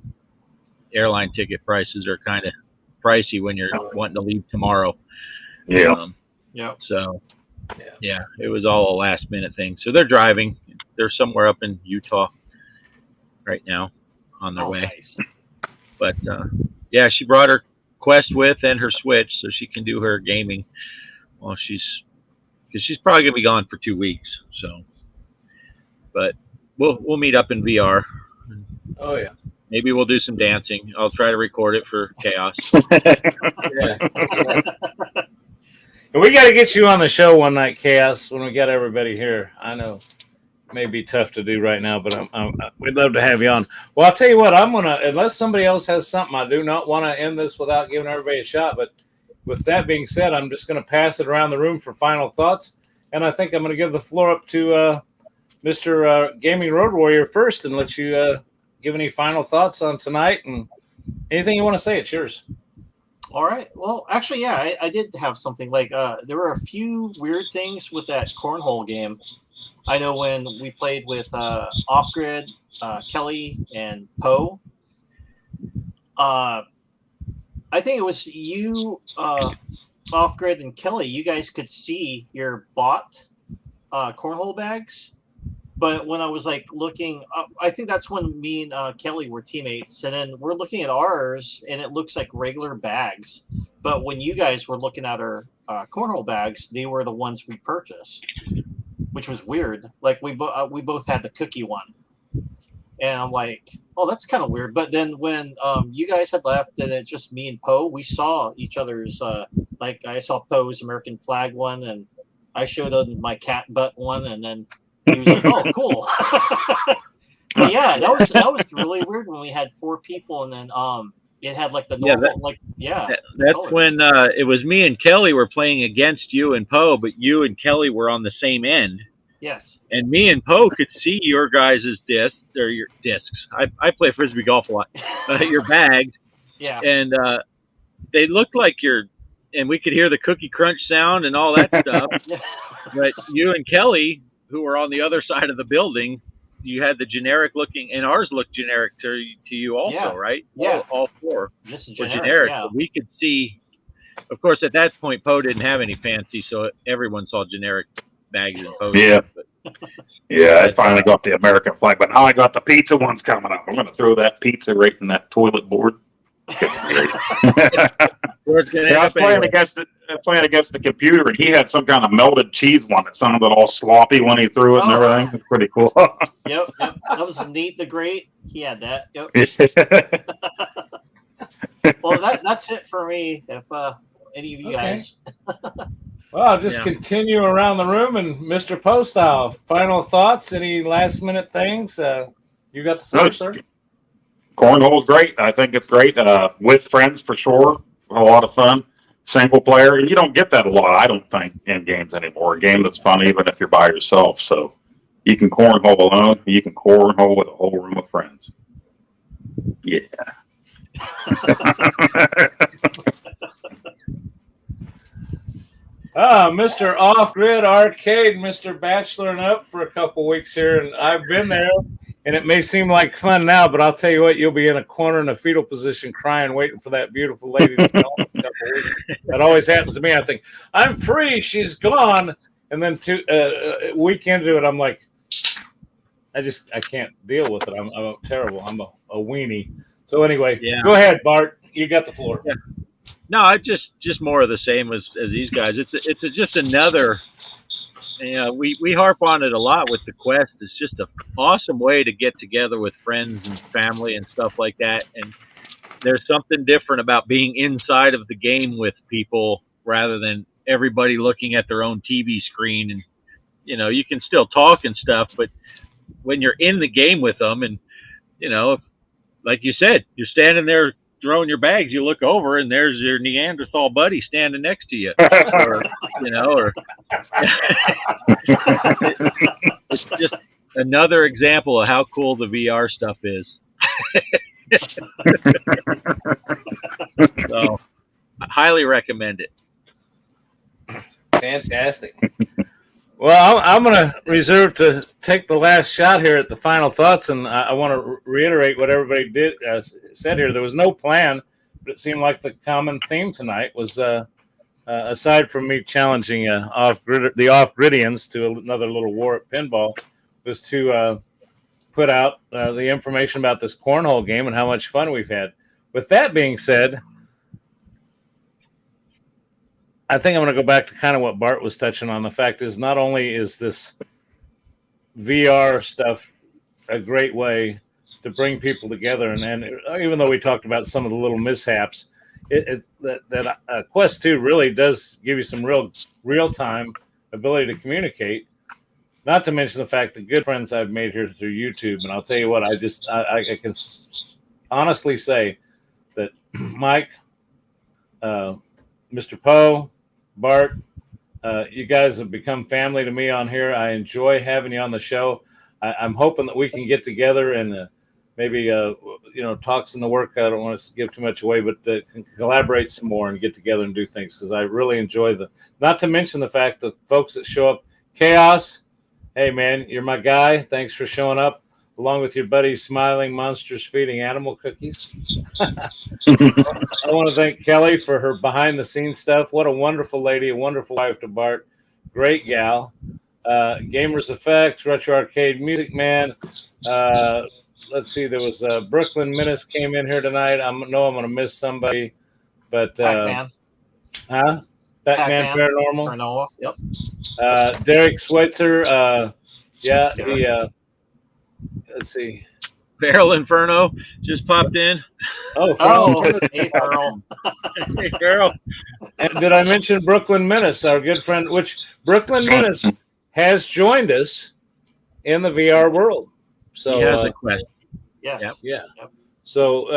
Speaker 2: airline ticket prices are kind of pricey when you're wanting to leave tomorrow.
Speaker 4: Yeah.
Speaker 2: So, yeah, it was all a last minute thing. So they're driving. They're somewhere up in Utah right now on their way.
Speaker 3: Nice.
Speaker 2: But yeah, she brought her Quest with and her Switch so she can do her gaming while because she's probably gonna be gone for 2 weeks. So, but we'll meet up in VR.
Speaker 1: Oh yeah.
Speaker 2: Maybe we'll do some dancing. I'll try to record it for Chaos.
Speaker 1: Yeah. And we got to get you on the show one night, Chaos, when we got everybody here. I know it may be tough to do right now, but we'd love to have you on. Well, I'll tell you what, I'm going to, unless somebody else has something, I do not want to end this without giving everybody a shot. But with that being said, I'm just going to pass it around the room for final thoughts. And I think I'm going to give the floor up to Mr. Gaming Road Warrior first and let you give any final thoughts on tonight and anything you want to say. It's yours.
Speaker 3: All right. Well, actually, yeah, I did have something like there were a few weird things with that cornhole game. I know when we played with Off Grid, Kelly, and Poe. I think it was you, Off Grid, and Kelly. You guys could see your bot cornhole bags. But when I was like looking, I think that's when me and Kelly were teammates, and then we're looking at ours, and it looks like regular bags. But when you guys were looking at our cornhole bags, they were the ones we purchased, which was weird. Like we both had the cookie one, and I'm like, oh, that's kind of weird. But then when you guys had left, and it's just me and Poe, we saw each other's. Like I saw Poe's American flag one, and I showed him my cat butt one, and then. He was like, "Oh, cool." But yeah, that was really weird when we had 4 people, and then it had like the normal,
Speaker 2: That's
Speaker 3: colors.
Speaker 2: when it was me and Kelly were playing against you and Poe, but you and Kelly were on the same end.
Speaker 3: Yes.
Speaker 2: And me and Poe could see your guys' discs or your discs. I play frisbee golf a lot. Your bags.
Speaker 3: Yeah.
Speaker 2: And they looked like and we could hear the cookie crunch sound and all that stuff. But you and Kelly, who were on the other side of the building, you had the generic looking, and ours looked generic to you also, right?
Speaker 3: Yeah.
Speaker 2: All 4
Speaker 3: Just
Speaker 2: were
Speaker 3: generic.
Speaker 2: generic.
Speaker 3: Yeah.
Speaker 2: But we could see, of course, at that point, Poe didn't have any fancy, so everyone saw generic bags and Poe.
Speaker 4: Yeah.
Speaker 2: But,
Speaker 4: Yeah, I finally got the American flag, but now I got the pizza ones coming up. I'm going to throw that pizza right in that toilet board. I was playing against the computer, and he had some kind of melted cheese one that sounded all sloppy when he threw it and everything. It was pretty cool.
Speaker 3: Yep. That was Nate the Great. He had that. Yep. Well, that's it for me. If any of you guys.
Speaker 1: Well, I'll just continue around the room and Mr. Poe style. Final thoughts? Any last minute things? You got the floor, sir.
Speaker 4: Cornhole's great. I think it's great. With friends for sure. A lot of fun. Single player. And you don't get that a lot, I don't think, in games anymore. A game that's fun even if you're by yourself. So you can cornhole alone. You can cornhole with a whole room of friends. Yeah.
Speaker 1: Mr. Off-Grid Arcade, Mr. Bachelor and Up for a couple weeks here, and I've been there. And it may seem like fun now, but I'll tell you what, you'll be in a corner in a fetal position crying, waiting for that beautiful lady to come. That always happens to me. I think, I'm free, she's gone. And then a week into it, I'm like, I can't deal with it. I'm terrible. I'm a weenie. So anyway, Go ahead, Bart. You got the floor.
Speaker 2: Yeah. No, I just more of the same as these guys. It's just another. We harp on it a lot with the Quest. It's just an awesome way to get together with friends and family and stuff like that. And there's something different about being inside of the game with people rather than everybody looking at their own TV screen. And, you can still talk and stuff, but when you're in the game with them and, like you said, you're standing there throwing your bags, you look over and there's your Neanderthal buddy standing next to you. It's just another example of how cool the VR stuff is. So I highly recommend it.
Speaker 1: Fantastic. Well, I'm going to reserve to take the last shot here at the final thoughts, and I want to reiterate what everybody said here. There was no plan, but it seemed like the common theme tonight was, aside from me challenging the off-gridians to another little war at pinball, was to put out the information about this cornhole game and how much fun we've had. with that being said, I think I'm going to go back to kind of what Bart was touching on. The fact is, not only is this VR stuff a great way to bring people together, and even though we talked about some of the little mishaps, that Quest 2 really does give you some real time ability to communicate. Not to mention the fact that good friends I've made here through YouTube, and I'll tell you what, I can honestly say that Mike, Mr. Poe, Bart, you guys have become family to me on here. I enjoy having you on the show. I'm hoping that we can get together and maybe talks in the work. I don't want to give too much away, but can collaborate some more and get together and do things, because I really enjoy not to mention the fact that folks that show up. Chaos, hey man, you're my guy. Thanks for showing up, along with your buddy Smiling Monsters feeding animal cookies. I want to thank Kelly for her behind the scenes stuff. What a wonderful lady, a wonderful wife to Bart. Great gal. Gamers Effects, Retro Arcade Music Man. Let's see, there was Brooklyn Menace came in here tonight. I know I'm going to miss somebody, but
Speaker 3: Pac-Man.
Speaker 1: Batman
Speaker 3: Pac-Man.
Speaker 1: Paranormal.
Speaker 3: Yep.
Speaker 1: Derek Schweitzer. Let's see.
Speaker 2: Feral Inferno just popped in.
Speaker 1: Oh,
Speaker 3: hey, Earl.
Speaker 2: Hey, Feral.
Speaker 1: And did I mention Brooklyn Menace, our good friend? Which Brooklyn Menace has joined us in the VR world. So
Speaker 2: He has a Quest.
Speaker 3: Yes.
Speaker 2: Yep.
Speaker 1: yeah.
Speaker 3: Yep.
Speaker 1: So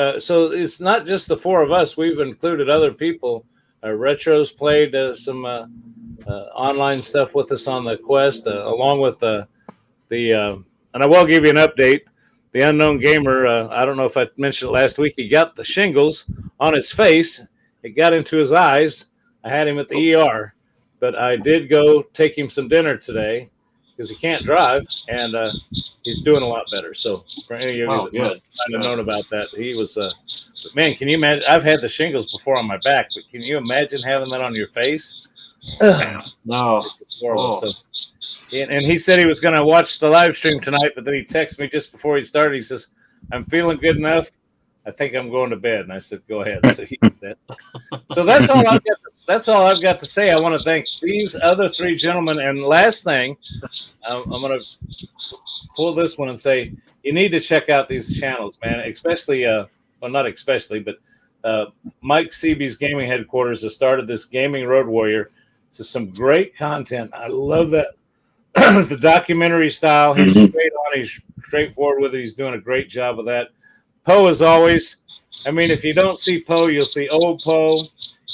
Speaker 1: it's not just the four of us. We've included other people. Retro's played some online stuff with us on the Quest, along with and I will give you an update. The Unknown Gamer, I don't know if I mentioned it last week, he got the shingles on his face. It got into his eyes. I had him at the ER, but I did go take him some dinner today because he can't drive, and he's doing a lot better. So for any of you that might have known about that, he was, man, can you imagine? I've had the shingles before on my back, but can you imagine having that on your face?
Speaker 3: No.
Speaker 1: It's horrible. So, and he said he was going to watch the live stream tonight, but then he texted me just before he started. He says, I'm feeling good enough. I think I'm going to bed. And I said, go ahead. So he did that. So that's all I've got to say. I want to thank these other three gentlemen. And last thing, I'm going to pull this one and say, you need to check out these channels, man, especially, well, not especially, but Mike Seaby's Gaming Headquarters has started this Gaming Road Warrior. It's some great content. I love that. The documentary style. He's straight on. He's straightforward with it. He's doing a great job of that. Poe, as always. I mean, if you don't see Poe, you'll see old Poe.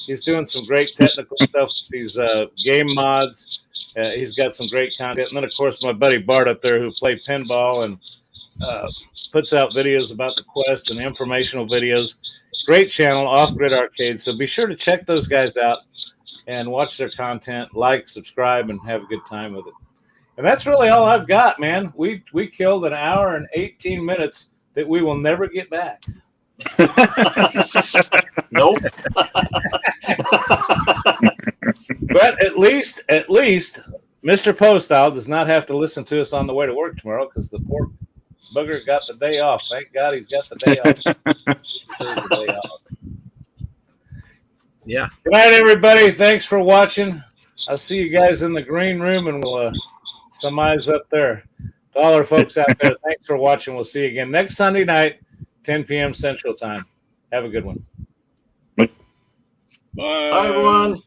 Speaker 1: He's doing some great technical stuff. These game mods. He's got some great content. And then, of course, my buddy Bart up there who played pinball and puts out videos about the Quest and informational videos. Great channel, Off Grid Arcade. So be sure to check those guys out and watch their content, like, subscribe, and have a good time with it. And that's really all I've got, man. We killed an hour and 18 minutes that we will never get back.
Speaker 3: Nope.
Speaker 1: But at least Mr. Postile does not have to listen to us on the way to work tomorrow, because the poor bugger got the day off. Thank God he's got the day off. He deserves the day off.
Speaker 2: Yeah.
Speaker 1: Good night, everybody. Thanks for watching. I'll see you guys in the green room, and we'll some eyes up there. To all our folks out there, thanks for watching. We'll see you again next Sunday night, 10 p.m. Central Time. Have a good one.
Speaker 2: Bye.
Speaker 3: Bye, everyone.